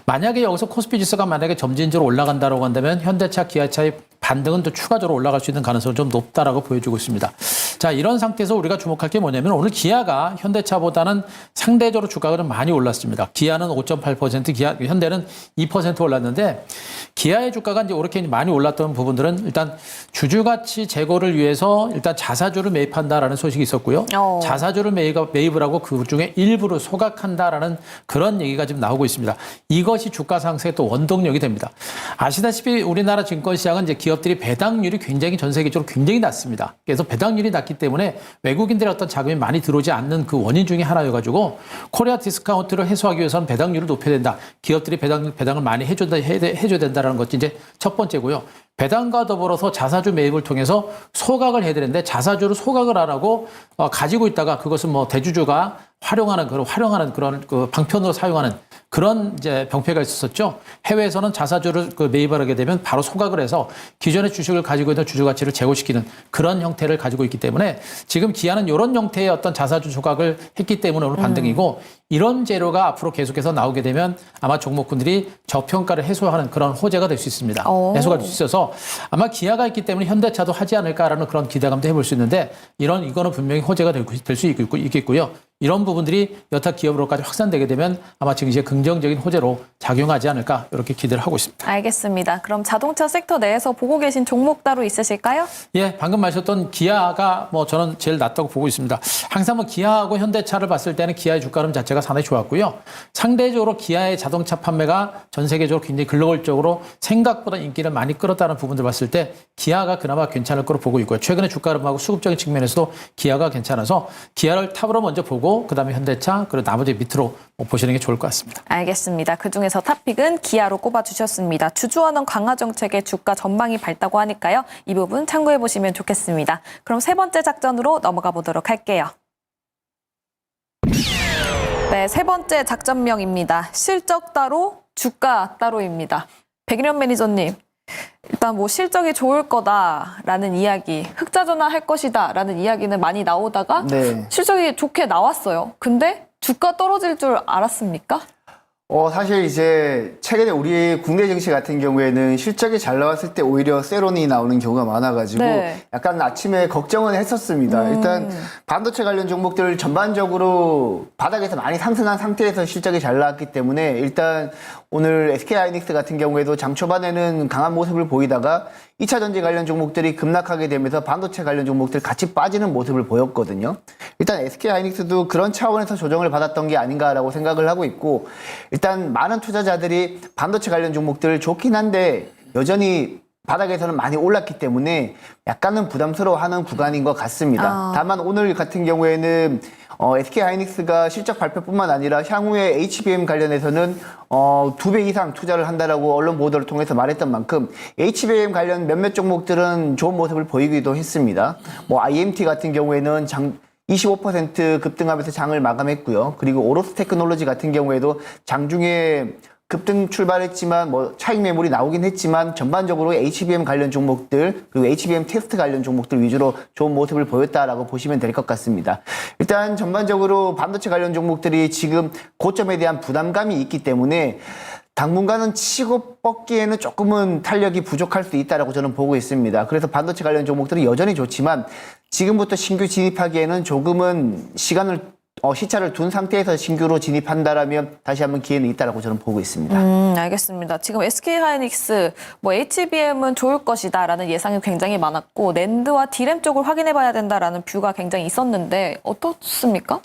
만약에 여기서 코스피 지수가 만약에 점진적으로 올라간다고 한다면 현대차, 기아차의 반등은 또 추가적으로 올라갈 수 있는 가능성이 좀 높다라고 보여주고 있습니다. 자, 이런 상태에서 우리가 주목할 게 뭐냐면 오늘 기아가 현대차보다는 상대적으로 주가가 좀 많이 올랐습니다. 기아는 5.8%, 현대는 2% 올랐는데 기아의 주가가 이제 이렇게 많이 올랐던 부분들은 일단 주주가치 제고를 위해서 일단 자사주를 매입한다라는 소식이 있었고요. 자사주를 매입을 하고 그 중에 일부를 소각한다라는 그런 얘기가 지금 나오고 있습니다. 이것이 주가 상승의 또 원동력이 됩니다. 아시다시피 우리나라 증권시장은 이제 기업들이 배당률이 굉장히 전 세계적으로 굉장히 낮습니다. 그래서 배당률이 낮기 때문에 외국인들의 어떤 자금이 많이 들어오지 않는 그 원인 중에 하나여가지고 코리아 디스카운트를 해소하기 위해서는 배당률을 높여야 된다. 기업들이 배당을 많이 해줘야 된다는 것이 이제 첫 번째고요. 배당과 더불어서 자사주 매입을 통해서 소각을 해야 되는데 자사주를 소각을 안 하고 가지고 있다가 그것은 뭐 대주주가 활용하는 그런 그 방편으로 사용하는 그런 이제 병폐가 있었죠. 해외에서는 자사주를 매입을 하게 되면 바로 소각을 해서 기존의 주식을 가지고 있는 주주 가치를 제고시키는 그런 형태를 가지고 있기 때문에 지금 기아는 이런 형태의 어떤 자사주 소각을 했기 때문에 오늘 반등이고 이런 재료가 앞으로 계속해서 나오게 되면 아마 종목군들이 저평가를 해소하는 그런 호재가 될 수 있습니다. 해소가 될 수 있어서 아마 기아가 있기 때문에 현대차도 하지 않을까라는 그런 기대감도 해볼 수 있는데 이거는 분명히 호재가 될 수 있겠고요. 이런 부분들이 여타 기업으로까지 확산되게 되면 아마 지금 이제 긍정적인 호재로 작용하지 않을까 이렇게 기대를 하고 있습니다. 알겠습니다. 그럼 자동차 섹터 내에서 보고 계신 종목 따로 있으실까요? 예, 방금 말씀하셨던 기아가 뭐 저는 제일 낫다고 보고 있습니다. 항상 뭐 기아하고 현대차를 봤을 때는 기아의 주가 흐름 자체가 상당히 좋았고요. 상대적으로 기아의 자동차 판매가 전 세계적으로 굉장히 글로벌적으로 생각보다 인기를 많이 끌었다는 부분들 봤을 때 기아가 그나마 괜찮을 거로 보고 있고요. 최근에 주가 흐름하고 수급적인 측면에서도 기아가 괜찮아서 기아를 탑으로 먼저 보고 그다음에 현대차 그리고 나머지 밑으로 보시는 게 좋을 것 같습니다. 알겠습니다. 그중에서 탑픽은 기아로 꼽아주셨습니다. 주주환원 강화 정책의 주가 전망이 밝다고 하니까요. 이 부분 참고해 보시면 좋겠습니다. 그럼 세 번째 작전으로 넘어가 보도록 할게요. 네, 세 번째 작전명입니다. 실적 따로, 주가 따로입니다. 백일현 매니저님. 일단 뭐 실적이 좋을 거다라는 이야기, 흑자 전환할 것이다라는 이야기는 많이 나오다가 네. 실적이 좋게 나왔어요. 근데 주가 떨어질 줄 알았습니까? 사실 이제 최근에 우리 국내 증시 같은 경우에는 실적이 잘 나왔을 때 오히려 세론이 나오는 경우가 많아가지고 네. 약간 아침에 걱정은 했었습니다. 일단 반도체 관련 종목들 전반적으로 바닥에서 많이 상승한 상태에서 실적이 잘 나왔기 때문에 일단 오늘 SK하이닉스 같은 경우에도 장 초반에는 강한 모습을 보이다가 2차 전지 관련 종목들이 급락하게 되면서 반도체 관련 종목들 같이 빠지는 모습을 보였거든요. 일단 SK하이닉스도 그런 차원에서 조정을 받았던 게 아닌가라고 생각을 하고 있고 일단 많은 투자자들이 반도체 관련 종목들 좋긴 한데 여전히 바닥에서는 많이 올랐기 때문에 약간은 부담스러워하는 구간인 것 같습니다. 다만 오늘 같은 경우에는 SK하이닉스가 실적 발표뿐만 아니라 향후에 HBM 관련해서는 2배 이상 투자를 한다라고 언론 보도를 통해서 말했던 만큼 HBM 관련 몇몇 종목들은 좋은 모습을 보이기도 했습니다. 뭐 IMT 같은 경우에는 25% 급등하면서 장을 마감했고요. 그리고 오로스 테크놀로지 같은 경우에도 장중에 급등 출발했지만 뭐 차익 매물이 나오긴 했지만 전반적으로 HBM 관련 종목들 그리고 HBM 테스트 관련 종목들 위주로 좋은 모습을 보였다라고 보시면 될 것 같습니다. 일단 전반적으로 반도체 관련 종목들이 지금 고점에 대한 부담감이 있기 때문에 당분간은 치고 뻗기에는 조금은 탄력이 부족할 수 있다라고 저는 보고 있습니다. 그래서 반도체 관련 종목들은 여전히 좋지만 지금부터 신규 진입하기에는 조금은 시차를 둔 상태에서 신규로 진입한다라면 다시 한번 기회는 있다라고 저는 보고 있습니다. 알겠습니다. 지금 SK하이닉스 뭐 HBM은 좋을 것이다라는 예상이 굉장히 많았고 낸드와 디램 쪽을 확인해봐야 된다라는 뷰가 굉장히 있었는데 어떻습니까?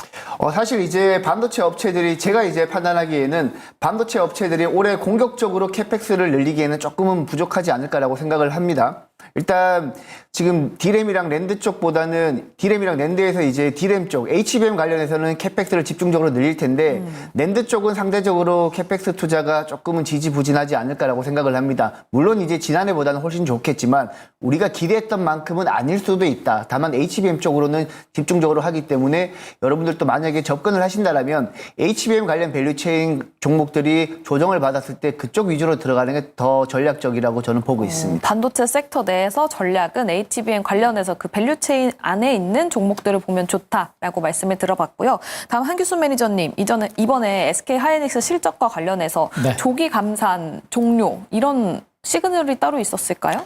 사실 이제 반도체 업체들이 제가 이제 판단하기에는 반도체 업체들이 올해 공격적으로 캐펙스를 늘리기에는 조금은 부족하지 않을까라고 생각을 합니다. 일단 지금 디램이랑 랜드 쪽보다는 디램이랑 랜드에서 이제 디램 쪽 HBM 관련해서는 캐펙스를 집중적으로 늘릴 텐데 랜드 쪽은 상대적으로 캐펙스 투자가 조금은 지지부진하지 않을까라고 생각을 합니다. 물론 이제 지난해보다는 훨씬 좋겠지만 우리가 기대했던 만큼은 아닐 수도 있다. 다만 HBM 쪽으로는 집중적으로 하기 때문에 여러분들도 만약에 접근을 하신다라면 HBM 관련 밸류체인 종목들이 조정을 받았을 때 그쪽 위주로 들어가는 게 더 전략적이라고 저는 보고 있습니다. 반도체 섹터 내에서 전략은 HBM 관련해서 그 밸류체인 안에 있는 종목들을 보면 좋다라고 말씀을 들어봤고요. 다음 한규순 매니저님, 이번에 SK하이닉스 실적과 관련해서 네. 조기 감산 종료 이런 시그널이 따로 있었을까요?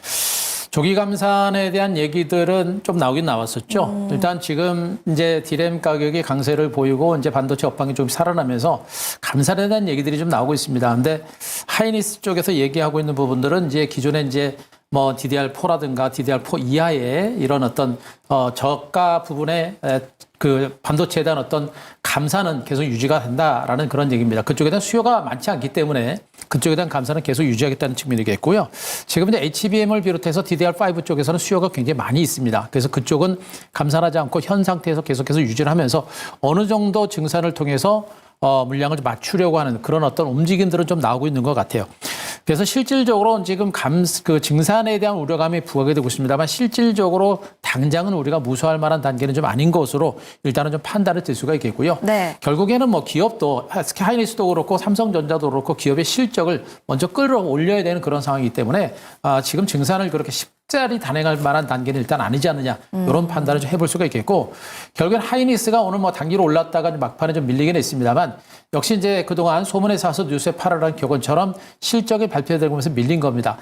조기 감산에 대한 얘기들은 좀 나오긴 나왔었죠. 일단 지금 이제 디램 가격이 강세를 보이고 이제 반도체 업황이 좀 살아나면서 감산에 대한 얘기들이 좀 나오고 있습니다. 근데 하이닉스 쪽에서 얘기하고 있는 부분들은 이제 기존에 이제 뭐 DDR4라든가 DDR4 이하의 이런 어떤 저가 부분의 그 반도체에 대한 어떤 감산은 계속 유지가 된다라는 그런 얘기입니다. 그쪽에 대한 수요가 많지 않기 때문에 그쪽에 대한 감산은 계속 유지하겠다는 측면이겠고요. 지금 이제 HBM을 비롯해서 DDR5 쪽에서는 수요가 굉장히 많이 있습니다. 그래서 그쪽은 감산하지 않고 현 상태에서 계속해서 유지를 하면서 어느 정도 증산을 통해서 물량을 좀 맞추려고 하는 그런 어떤 움직임들은 좀 나오고 있는 것 같아요. 그래서 실질적으로 지금 그 증산에 대한 우려감이 부각이 되고 있습니다만 실질적으로 당장은 우리가 무서워할 만한 단계는 좀 아닌 것으로 일단은 좀 판단을 들 수가 있겠고요. 네. 결국에는 뭐 기업도 SK하이닉스도 그렇고 삼성전자도 그렇고 기업의 실적을 먼저 끌어올려야 되는 그런 상황이기 때문에 지금 증산을 그렇게 쉽사리 단행할 만한 단계는 일단 아니지 않느냐 이런 판단을 좀 해볼 수가 있겠고 결국엔 하이닉스가 오늘 뭐 단기로 올랐다가 막판에 좀 밀리긴 했습니다만 역시 이제 그동안 소문에 사서 뉴스에 팔아라는 격언처럼 실적이 발표되고 면서 밀린 겁니다.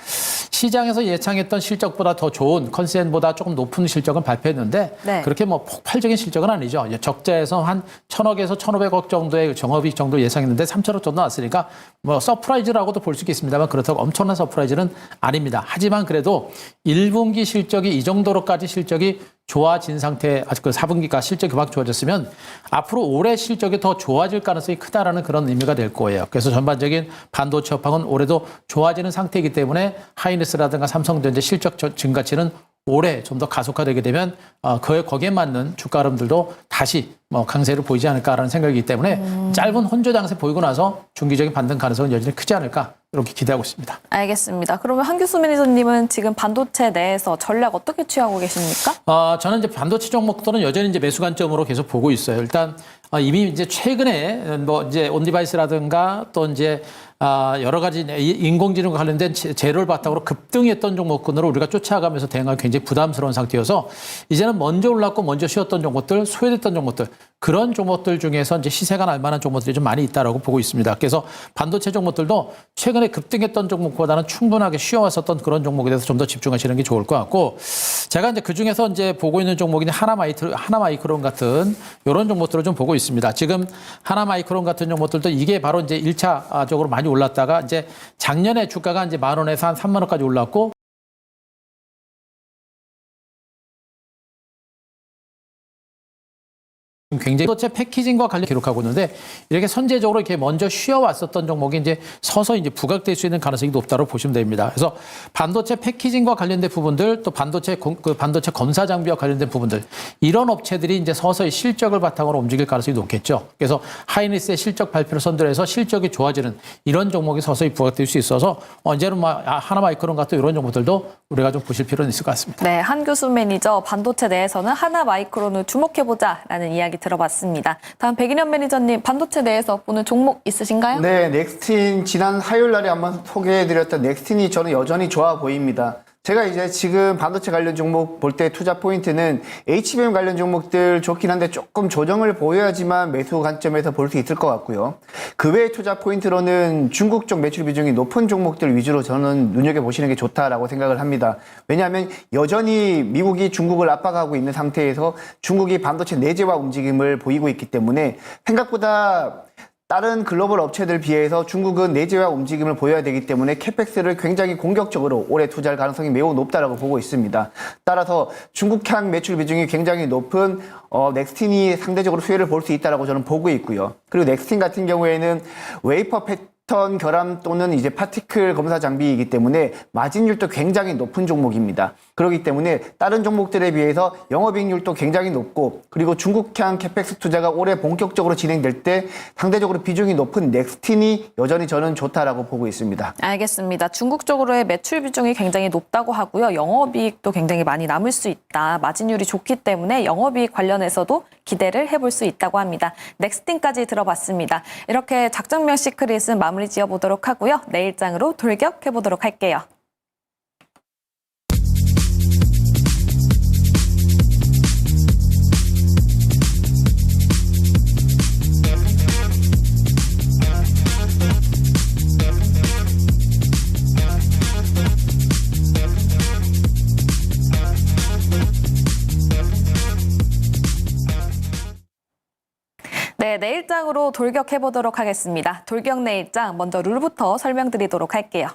시장에서 예상했던 실적보다 더 좋은 컨센보다 조금 높은 실적은 발표했는데 네. 그렇게 뭐 폭발적인 실적은 아니죠. 적자에서 한 1,000억에서 1,500억 정도의 정업이익 정도 예상했는데 3,000억 정도 나왔으니까 뭐 서프라이즈라고도 볼 수 있겠습니다만 그렇다고 엄청난 서프라이즈는 아닙니다. 하지만 그래도 1분기 실적이 이 정도로까지 실적이 좋아진 상태, 아직 그 4분기가 실적이 막 좋아졌으면 앞으로 올해 실적이 더 좋아질 가능성이 크다라는 그런 의미가 될 거예요. 그래서 전반적인 반도체 업황은 올해도 좋아지는 상태이기 때문에 하이닉스라든가 삼성전자 실적 증가치는 올해 좀 더 가속화되게 되면 거기에 맞는 주가 흐름들도 다시 뭐 강세를 보이지 않을까라는 생각이기 때문에 짧은 혼조 장세 보이고 나서 중기적인 반등 가능성은 여전히 크지 않을까 이렇게 기대하고 있습니다. 알겠습니다. 그러면 한규수 매니저님은 지금 반도체 내에서 전략 어떻게 취하고 계십니까? 저는 이제 반도체 종목들은 여전히 이제 매수 관점으로 계속 보고 있어요. 일단 이미 이제 최근에 뭐 이제 온디바이스라든가 또 이제 여러 가지 인공지능과 관련된 재료를 바탕으로 급등했던 종목군으로 우리가 쫓아가면서 대응하기 굉장히 부담스러운 상태여서 이제는 먼저 올랐고 먼저 쉬었던 종목들, 소외됐던 종목들 그런 종목들 중에서 이제 시세가 날 만한 종목들이 좀 많이 있다라고 보고 있습니다. 그래서 반도체 종목들도 최근에 급등했던 종목보다는 충분하게 쉬어왔었던 그런 종목에 대해서 좀 더 집중하시는 게 좋을 것 같고 제가 이제 그 중에서 이제 보고 있는 종목이 하나마이크론 같은 이런 종목들을 좀 보고 있습니다. 지금 하나마이크론 같은 종목들도 이게 바로 이제 1차적으로 많이 올랐다가 이제 작년에 주가가 이제 10,000원에서 한 30,000원까지 올랐고 굉장히 반도체 패키징과 관련 기록하고 있는데 이렇게 선제적으로 이렇게 먼저 쉬어왔었던 종목이 이제 서서히 이제 부각될 수 있는 가능성이 높다고 보시면 됩니다. 그래서 반도체 패키징과 관련된 부분들 또 반도체 검사 장비와 관련된 부분들 이런 업체들이 이제 서서히 실적을 바탕으로 움직일 가능성이 높겠죠. 그래서 하이닉스의 실적 발표를 선들해서 실적이 좋아지는 이런 종목이 서서히 부각될 수 있어서 언제는 하나마이크론 같은 이런 종목들도 우리가 좀 보실 필요는 있을 것 같습니다. 네, 한교수 매니저 반도체 내에서는 하나마이크론을 주목해보자라는 이야기 들어봤습니다. 다음 백인현 매니저님 반도체 내에서 보는 종목 있으신가요? 네, 넥스틴 지난 화요일 날에 한번 소개해드렸던 넥스틴이 저는 여전히 좋아 보입니다. 제가 이제 지금 반도체 관련 종목 볼 때 투자 포인트는 HBM 관련 종목들 좋긴 한데 조금 조정을 보여야지만 매수 관점에서 볼 수 있을 것 같고요. 그 외의 투자 포인트로는 중국 쪽 매출 비중이 높은 종목들 위주로 저는 눈여겨보시는 게 좋다라고 생각을 합니다. 왜냐하면 여전히 미국이 중국을 압박하고 있는 상태에서 중국이 반도체 내재화 움직임을 보이고 있기 때문에 생각보다 다른 글로벌 업체들 비해서 중국은 내재화 움직임을 보여야 되기 때문에 캐펙스를 굉장히 공격적으로 올해 투자할 가능성이 매우 높다라고 보고 있습니다. 따라서 중국향 매출 비중이 굉장히 높은 넥스틴이 상대적으로 수혜를 볼 수 있다라고 저는 보고 있고요. 그리고 넥스틴 같은 경우에는 웨이퍼 패턴 결함 또는 이제 파티클 검사 장비이기 때문에 마진율도 굉장히 높은 종목입니다. 그렇기 때문에 다른 종목들에 비해서 영업이익률도 굉장히 높고 그리고 중국향 캐펙스 투자가 올해 본격적으로 진행될 때 상대적으로 비중이 높은 넥스틴이 여전히 저는 좋다라고 보고 있습니다. 알겠습니다. 중국 쪽으로의 매출 비중이 굉장히 높다고 하고요. 영업이익도 굉장히 많이 남을 수 있다. 마진율이 좋기 때문에 영업이익 관련해서도 기대를 해볼 수 있다고 합니다. 넥스틴까지 들어봤습니다. 이렇게 작전명 시크릿은 마무리 지어보도록 하고요. 내일장으로 돌격해보도록 할게요. 네, 내일장으로 돌격해보도록 하겠습니다. 돌격 내일장, 먼저 룰부터 설명드리도록 할게요.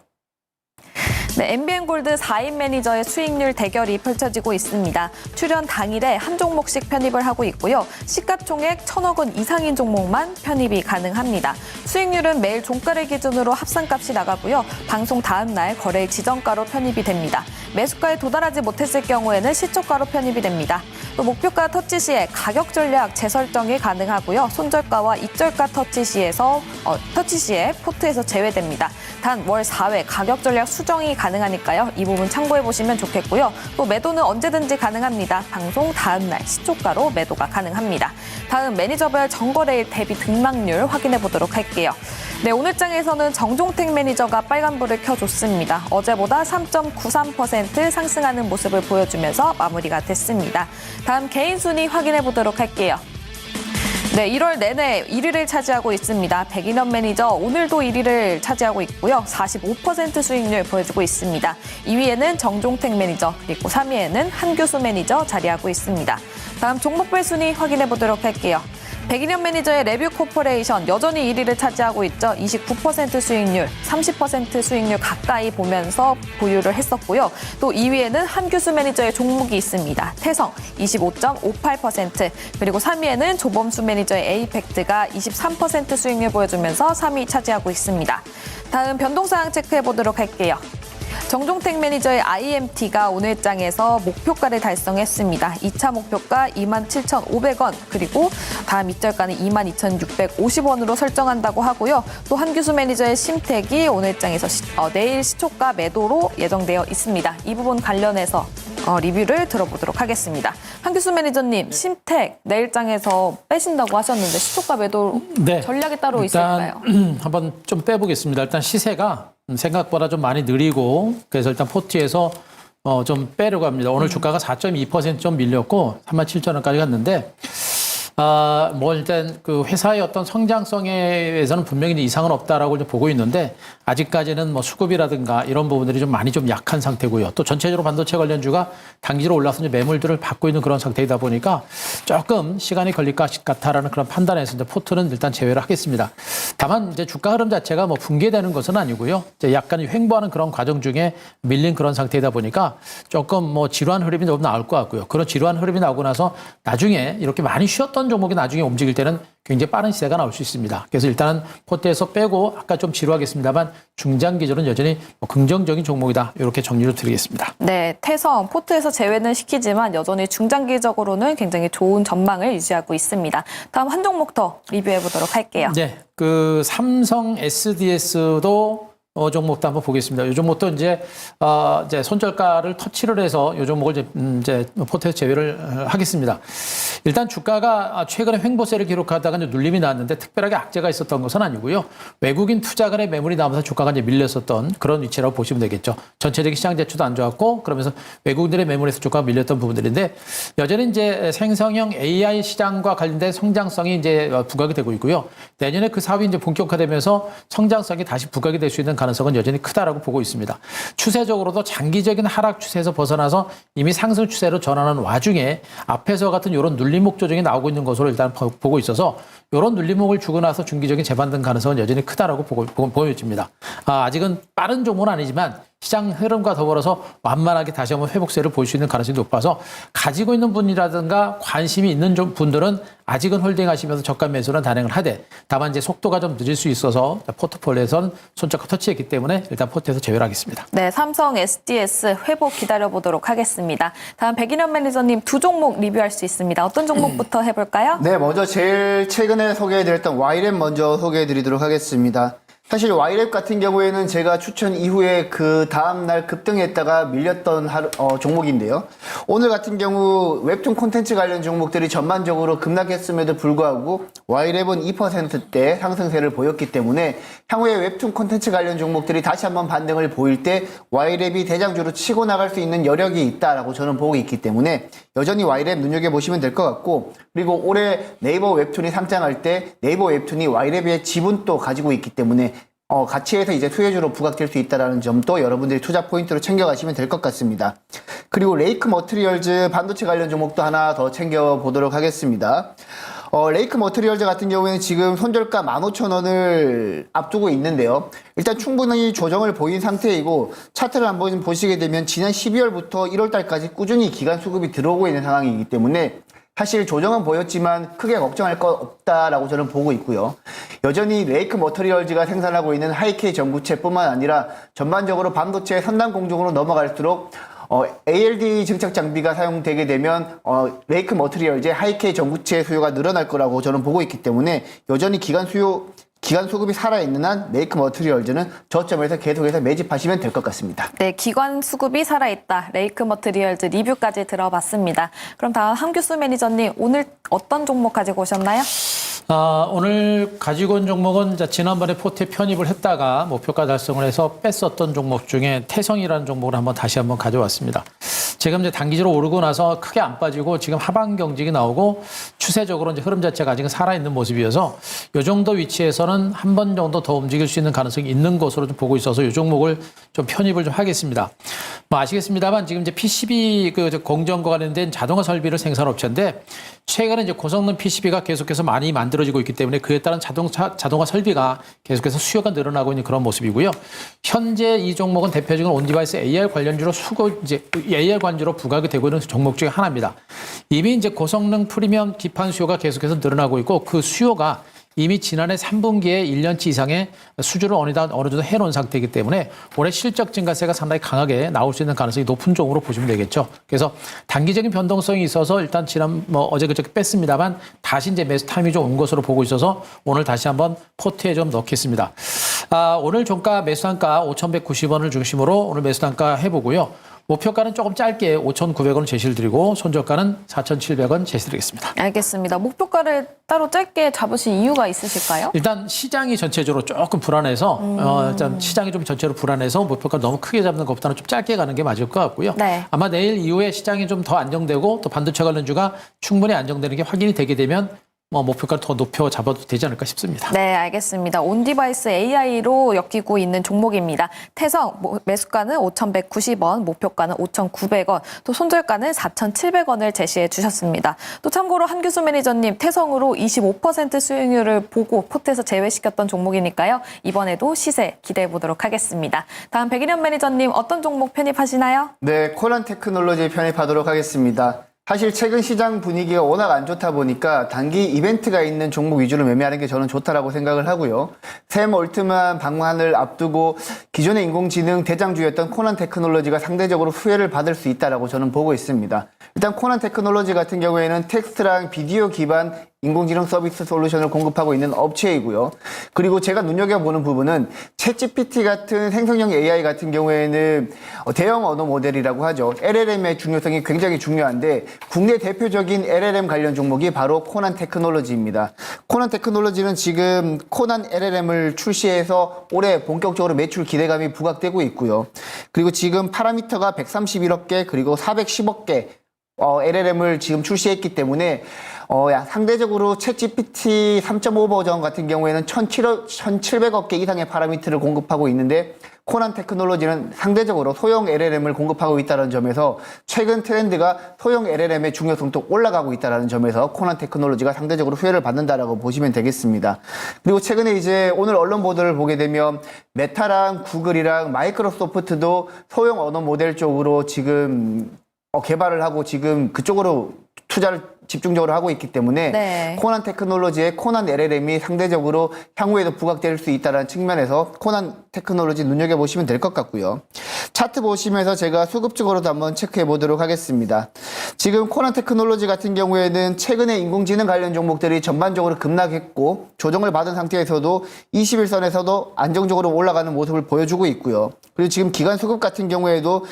네, MBN골드 4인 매니저의 수익률 대결이 펼쳐지고 있습니다. 출연 당일에 한 종목씩 편입을 하고 있고요. 시가총액 1,000억 원 이상인 종목만 편입이 가능합니다. 수익률은 매일 종가를 기준으로 합산값이 나가고요. 방송 다음 날 거래일 지정가로 편입이 됩니다. 매수가에 도달하지 못했을 경우에는 시초가로 편입이 됩니다. 또 목표가 터치 시에 가격 전략 재설정이 가능하고요. 손절가와 익절가 터치 시에 포트에서 제외됩니다. 단 월 4회 가격 전략 수정이 가능하니까요. 이 부분 참고해 보시면 좋겠고요. 또 매도는 언제든지 가능합니다. 방송 다음 날 시초가로 매도가 가능합니다. 다음 매니저별 정거래일 대비 등락률 확인해 보도록 할게요. 네, 오늘 장에서는 정종택 매니저가 빨간불을 켜줬습니다. 어제보다 3.93% 상승하는 모습을 보여주면서 마무리가 됐습니다. 다음 개인 순위 확인해 보도록 할게요. 네, 1월 내내 1위를 차지하고 있습니다. 백인현 매니저 오늘도 1위를 차지하고 있고요. 45% 수익률 보여주고 있습니다. 2위에는 정종택 매니저, 그리고 3위에는 한교수 매니저 자리하고 있습니다. 다음 종목별 순위 확인해 보도록 할게요. 백인현 매니저의 레뷰 코퍼레이션 여전히 1위를 차지하고 있죠. 29% 수익률, 30% 수익률 가까이 보면서 보유를 했었고요. 또 2위에는 한규수 매니저의 종목이 있습니다. 태성 25.58%, 그리고 3위에는 조범수 매니저의 에이펙트가 23% 수익률 보여주면서 3위 차지하고 있습니다. 다음 변동사항 체크해 보도록 할게요. 정종택 매니저의 IMT가 오늘 장에서 목표가를 달성했습니다. 2차 목표가 27,500원, 그리고 다음 이절가는 22,650원으로 설정한다고 하고요. 또 한규수 매니저의 심택이 오늘 장에서 내일 시초가 매도로 예정되어 있습니다. 이 부분 관련해서 리뷰를 들어보도록 하겠습니다. 한규수 매니저님, 심택 내일장에서 빼신다고 하셨는데 시초가 매도 전략이 따로 있을까요? 한번 좀 빼보겠습니다. 일단 시세가 생각보다 좀 많이 느리고 그래서 일단 포트에서 좀 빼려고 합니다. 오늘 주가가 4.2% 좀 밀렸고 37,000원까지 갔는데 뭐 일단 그 회사의 어떤 성장성에서는 분명히 이상은 없다라고 좀 보고 있는데 아직까지는 뭐 수급이라든가 이런 부분들이 좀 많이 좀 약한 상태고요. 또 전체적으로 반도체 관련주가 단기로 올라서 이제 매물들을 받고 있는 그런 상태이다 보니까 조금 시간이 걸릴 것 같다라는 그런 판단에서 이제 포트는 일단 제외를 하겠습니다. 다만 이제 주가 흐름 자체가 뭐 붕괴되는 것은 아니고요. 이제 약간 횡보하는 그런 과정 중에 밀린 그런 상태이다 보니까 조금 뭐 지루한 흐름이 좀 나올 것 같고요. 그런 지루한 흐름이 나오고 나서 나중에 이렇게 많이 쉬었던 종목이 나중에 움직일 때는 굉장히 빠른 시세가 나올 수 있습니다. 그래서 일단은 포트에서 빼고 아까 좀 지루하겠습니다만 중장기적으로는 여전히 뭐 긍정적인 종목이다. 이렇게 정리를 드리겠습니다. 네, 태성 포트에서 제외는 시키지만 여전히 중장기적으로는 굉장히 좋은 전망을 유지하고 있습니다. 다음 한 종목 더 리뷰해 보도록 할게요. 네, 그 삼성 SDS도 종목도 한번 보겠습니다. 이 종목도 이제 손절가를 터치를 해서 이 종목을 이제 포트에서 제외를 하겠습니다. 일단 주가가 최근에 횡보세를 기록하다가 이제 눌림이 나왔는데 특별하게 악재가 있었던 것은 아니고요. 외국인 투자간의 매물이 나오면서 주가가 이제 밀렸었던 그런 위치라고 보시면 되겠죠. 전체적인 시장 재추도 안 좋았고 그러면서 외국인들의 매물에서 주가가 밀렸던 부분들인데 여전히 이제 생성형 AI 시장과 관련된 성장성이 이제 부각이 되고 있고요. 내년에 그 사업이 이제 본격화되면서 성장성이 다시 부각이 될 수 있는 가능성은 여전히 크다라고 보고 있습니다. 추세적으로도 장기적인 하락 추세에서 벗어나서 이미 상승 추세로 전환하는 와중에 앞에서 같은 이런 눌림목 조정이 나오고 있는 것으로 일단 보고 있어서 이런 눌림목을 주고 나서 중기적인 재반등 가능성은 여전히 크다라고 보여집니다. 아직은 빠른 종목은 아니지만 시장 흐름과 더불어서 완만하게 다시 한번 회복세를 볼 수 있는 가능성이 높아서 가지고 있는 분이라든가 관심이 있는 분들은 아직은 홀딩하시면서 저가 매수는 단행을 하되 다만 이제 속도가 좀 늦을 수 있어서 포트폴리오에서는 손절가 터치했기 때문에 일단 포트에서 제외를 하겠습니다. 네, 삼성 SDS 회복 기다려보도록 하겠습니다. 다음 백인현 매니저님 두 종목 리뷰할 수 있습니다. 어떤 종목부터 해볼까요? 네, 먼저 제일 최근에 소개해드렸던 Y랩 먼저 소개해드리도록 하겠습니다. 사실 Y랩 같은 경우에는 제가 추천 이후에 그 다음날 급등했다가 밀렸던 종목인데요. 오늘 같은 경우 웹툰 콘텐츠 관련 종목들이 전반적으로 급락했음에도 불구하고 Y랩은 2%대 상승세를 보였기 때문에 향후에 웹툰 콘텐츠 관련 종목들이 다시 한번 반등을 보일 때 Y랩이 대장주로 치고 나갈 수 있는 여력이 있다라고 저는 보고 있기 때문에 여전히 Y랩 눈여겨보시면 될 것 같고 그리고 올해 네이버 웹툰이 상장할 때 네이버 웹툰이 Y랩의 지분도 가지고 있기 때문에 가치에서 이제 수혜주로 부각될 수 있다는 점도 여러분들이 투자 포인트로 챙겨가시면 될 것 같습니다. 그리고 레이크 머트리얼즈 반도체 관련 종목도 하나 더 챙겨보도록 하겠습니다. 레이크 머트리얼즈 같은 경우에는 지금 손절가 15,000원을 앞두고 있는데요. 일단 충분히 조정을 보인 상태이고 차트를 한번 보시게 되면 지난 12월부터 1월달까지 꾸준히 기간 수급이 들어오고 있는 상황이기 때문에 사실 조정은 보였지만 크게 걱정할 것 없다라고 저는 보고 있고요. 여전히 레이크 머터리얼즈가 생산하고 있는 하이K 전구체뿐만 아니라 전반적으로 반도체 선단 공정으로 넘어갈수록 ALD 증착 장비가 사용되게 되면 레이크 머터리얼즈의 하이K 전구체 수요가 늘어날 거라고 저는 보고 있기 때문에 여전히 기간 수급이 살아있는 한 레이크 머트리얼즈는 저점에서 계속해서 매집하시면 될 것 같습니다. 네, 기관 수급이 살아있다. 레이크 머트리얼즈 리뷰까지 들어봤습니다. 그럼 다음 함규수 매니저님 오늘 어떤 종목 가지고 오셨나요? 오늘 가지고 온 종목은 지난번에 포트에 편입을 했다가 목표가 달성을 해서 뺐었던 종목 중에 태성이라는 종목을 다시 한번 가져왔습니다. 지금 이제 단기적으로 오르고 나서 크게 안 빠지고 지금 하방 경직이 나오고 추세적으로 이제 흐름 자체가 아직은 살아있는 모습이어서 이 정도 위치에서는 한 번 정도 더 움직일 수 있는 가능성이 있는 것으로 좀 보고 있어서 이 종목을 좀 편입을 좀 하겠습니다. 뭐 아시겠습니다만 지금 이제 PCB 공정과 관련된 자동화 설비를 생산 업체인데 최근에 이제 고성능 PCB가 계속해서 많이 만들어지고 있기 때문에 그에 따른 자동화 설비가 계속해서 수요가 늘어나고 있는 그런 모습이고요. 현재 이 종목은 대표적인 온디바이스 AR 관련주로 AR 관주로 부각이 되고 있는 종목 중에 하나입니다. 이미 이제 고성능 프리미엄 기판 수요가 계속해서 늘어나고 있고 그 수요가 이미 지난해 3분기에 1년치 이상의 수주를 어느 정도 해놓은 상태이기 때문에 올해 실적 증가세가 상당히 강하게 나올 수 있는 가능성이 높은 종으로 보시면 되겠죠. 그래서 단기적인 변동성이 있어서 일단 어제 그저께 뺐습니다만 다시 이제 매수 타임이 좀 온 것으로 보고 있어서 오늘 다시 한번 포트에 좀 넣겠습니다. 오늘 종가 매수단가 5,190원을 중심으로 오늘 매수단가 해보고요. 목표가는 조금 짧게 5,900원 제시를 드리고 손절가는 4,700원 제시드리겠습니다. 알겠습니다. 목표가를 따로 짧게 잡으신 이유가 있으실까요? 일단 시장이 전체적으로 조금 불안해서 일단 시장이 좀 전체로 불안해서 목표가 너무 크게 잡는 것보다는 좀 짧게 가는 게 맞을 것 같고요. 네. 아마 내일 이후에 시장이 좀 더 안정되고 또 반도체 관련주가 충분히 안정되는 게 확인이 되게 되면 목표가를 더 높여 잡아도 되지 않을까 싶습니다. 네, 알겠습니다. 온디바이스 AI로 엮이고 있는 종목입니다. 태성 매수가는 5,190원, 목표가는 5,900원, 또 손절가는 4,700원을 제시해 주셨습니다. 또 참고로 한규수 매니저님 태성으로 25% 수익률을 보고 포트에서 제외시켰던 종목이니까요. 이번에도 시세 기대해 보도록 하겠습니다. 다음 백일현 매니저님 어떤 종목 편입하시나요? 네, 코난 테크놀로지 편입하도록 하겠습니다. 사실 최근 시장 분위기가 워낙 안 좋다 보니까 단기 이벤트가 있는 종목 위주로 매매하는 게 저는 좋다라고 생각을 하고요. 샘 올트만 방한을 앞두고 기존의 인공지능 대장주였던 코난 테크놀로지가 상대적으로 수혜를 받을 수 있다라고 저는 보고 있습니다. 일단 코난 테크놀로지 같은 경우에는 텍스트랑 비디오 기반 인공지능 서비스 솔루션을 공급하고 있는 업체이고요. 그리고 제가 눈여겨보는 부분은 챗GPT 같은 생성형 AI 같은 경우에는 대형 언어 모델이라고 하죠. LLM의 중요성이 굉장히 중요한데 국내 대표적인 LLM 관련 종목이 바로 코난 테크놀로지입니다. 코난 테크놀로지는 지금 코난 LLM을 출시해서 올해 본격적으로 매출 기대감이 부각되고 있고요. 그리고 지금 파라미터가 131억 개 그리고 410억 개 LLM을 지금 출시했기 때문에 상대적으로 챗GPT 3.5 버전 같은 경우에는 1,700억 개 이상의 파라미터를 공급하고 있는데 코난 테크놀로지는 상대적으로 소형 LLM을 공급하고 있다는 점에서 최근 트렌드가 소형 LLM의 중요성도 올라가고 있다는 점에서 코난 테크놀로지가 상대적으로 수혜를 받는다라고 보시면 되겠습니다. 그리고 최근에 이제 오늘 언론 보도를 보게 되면 메타랑 구글이랑 마이크로소프트도 소형 언어 모델 쪽으로 지금 개발을 하고 지금 그쪽으로 투자를 집중적으로 하고 있기 때문에 네. 코난 테크놀로지의 코난 LLM이 상대적으로 향후에도 부각될 수 있다는 측면에서 코난 테크놀로지 눈여겨보시면 될 것 같고요. 차트 보시면서 제가 수급적으로도 한번 체크해 보도록 하겠습니다. 지금 코난 테크놀로지 같은 경우에는 최근에 인공지능 관련 종목들이 전반적으로 급락했고 조정을 받은 상태에서도 21선에서도 안정적으로 올라가는 모습을 보여주고 있고요. 그리고 지금 기간 수급 같은 경우에도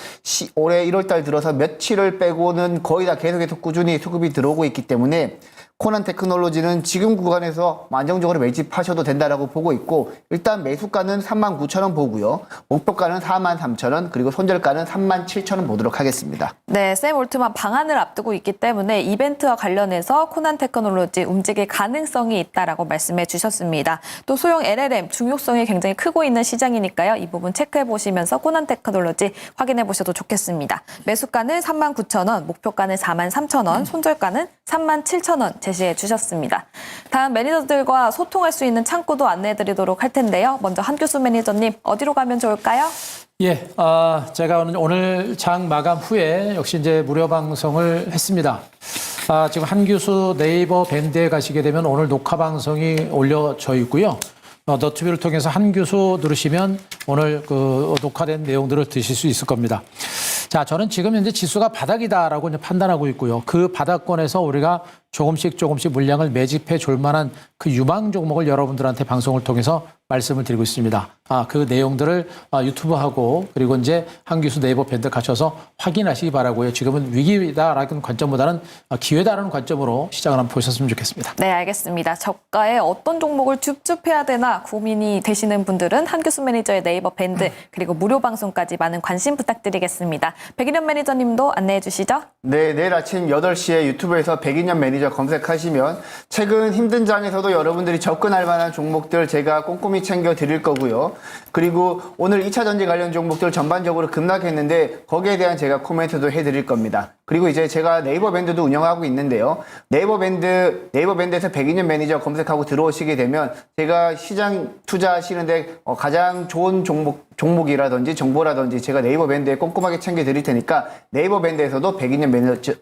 올해 1월달 들어서 며칠을 빼고는 거의 다 계속해서 꾸준히 수급이 들어오고 있기 때문에 코난 테크놀로지는 지금 구간에서 안정적으로 매집하셔도 된다라고 보고 있고 일단 매수가는 39,000원 보고요. 목표가는 43,000원 그리고 손절가는 37,000원 보도록 하겠습니다. 네, 샘 올트만 방한을 앞두고 있기 때문에 이벤트와 관련해서 코난 테크놀로지 움직일 가능성이 있다라고 말씀해 주셨습니다. 또 소형 LLM 중요성이 굉장히 크고 있는 시장이니까요. 이 부분 체크해 보시면서 코난 테크놀로지 확인해 보셔도 좋겠습니다. 매수가는 39,000원, 목표가는 43,000원, 손절가는 37,000원 제시해 주셨습니다. 다음 매니저들과 소통할 수 있는 창구도 안내해 드리도록 할 텐데요. 먼저 한규수 매니저님 어디로 가면 좋을까요? 예, 제가 오늘 장 마감 후에 역시 이제 무료 방송을 했습니다. 지금 한규수 네이버 밴드에 가시게 되면 오늘 녹화 방송이 올려져 있고요. 너튜브를 통해서 한규수 누르시면 오늘 그 녹화된 내용들을 드실 수 있을 겁니다. 자, 저는 지금 현재 지수가 바닥이다라고 이제 판단하고 있고요. 그 바닥권에서 우리가 조금씩 물량을 매집해 줄 만한 그 유망 종목을 여러분들한테 방송을 통해서 말씀을 드리고 있습니다. 그 내용들을 유튜브하고 그리고 이제 한규수 네이버 밴드 가셔서 확인하시기 바라고요. 지금은 위기다라는 관점보다는 기회다라는 관점으로 시장을 한번 보셨으면 좋겠습니다. 네, 알겠습니다. 저가에 어떤 종목을 줍줍해야 되나 고민이 되시는 분들은 한규수 매니저의 네이버 밴드 그리고 무료 방송까지 많은 관심 부탁드리겠습니다. 백인현 매니저님도 안내해 주시죠. 네, 내일 아침 8시에 유튜브에서 백인현 매니저 검색하시면 최근 힘든 장에서도 여러분들이 접근할 만한 종목들 제가 꼼꼼히 챙겨 드릴 거고요. 그리고 오늘 2차 전지 관련 종목들 전반적으로 급락했는데 거기에 대한 제가 코멘트도 해드릴 겁니다. 그리고 이제 제가 네이버 밴드도 운영하고 있는데요. 네이버 밴드에서 백인현 매니저 검색하고 들어오시게 되면 제가 시장 투자하시는데 가장 좋은 종목이라든지 정보라든지 제가 네이버 밴드에 꼼꼼하게 챙겨 드릴 테니까 네이버 밴드에서도 백인현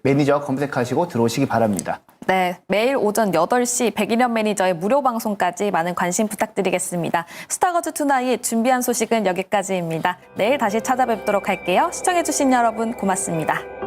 매니저 검색하시고 들어오시기 바랍니다. 네, 매일 오전 8시 백인현 매니저의 무료 방송까지 많은 관심 부탁드리겠습니다. 스타거즈 투나잇 준비한 소식은 여기까지입니다. 내일 다시 찾아뵙도록 할게요. 시청해주신 여러분 고맙습니다.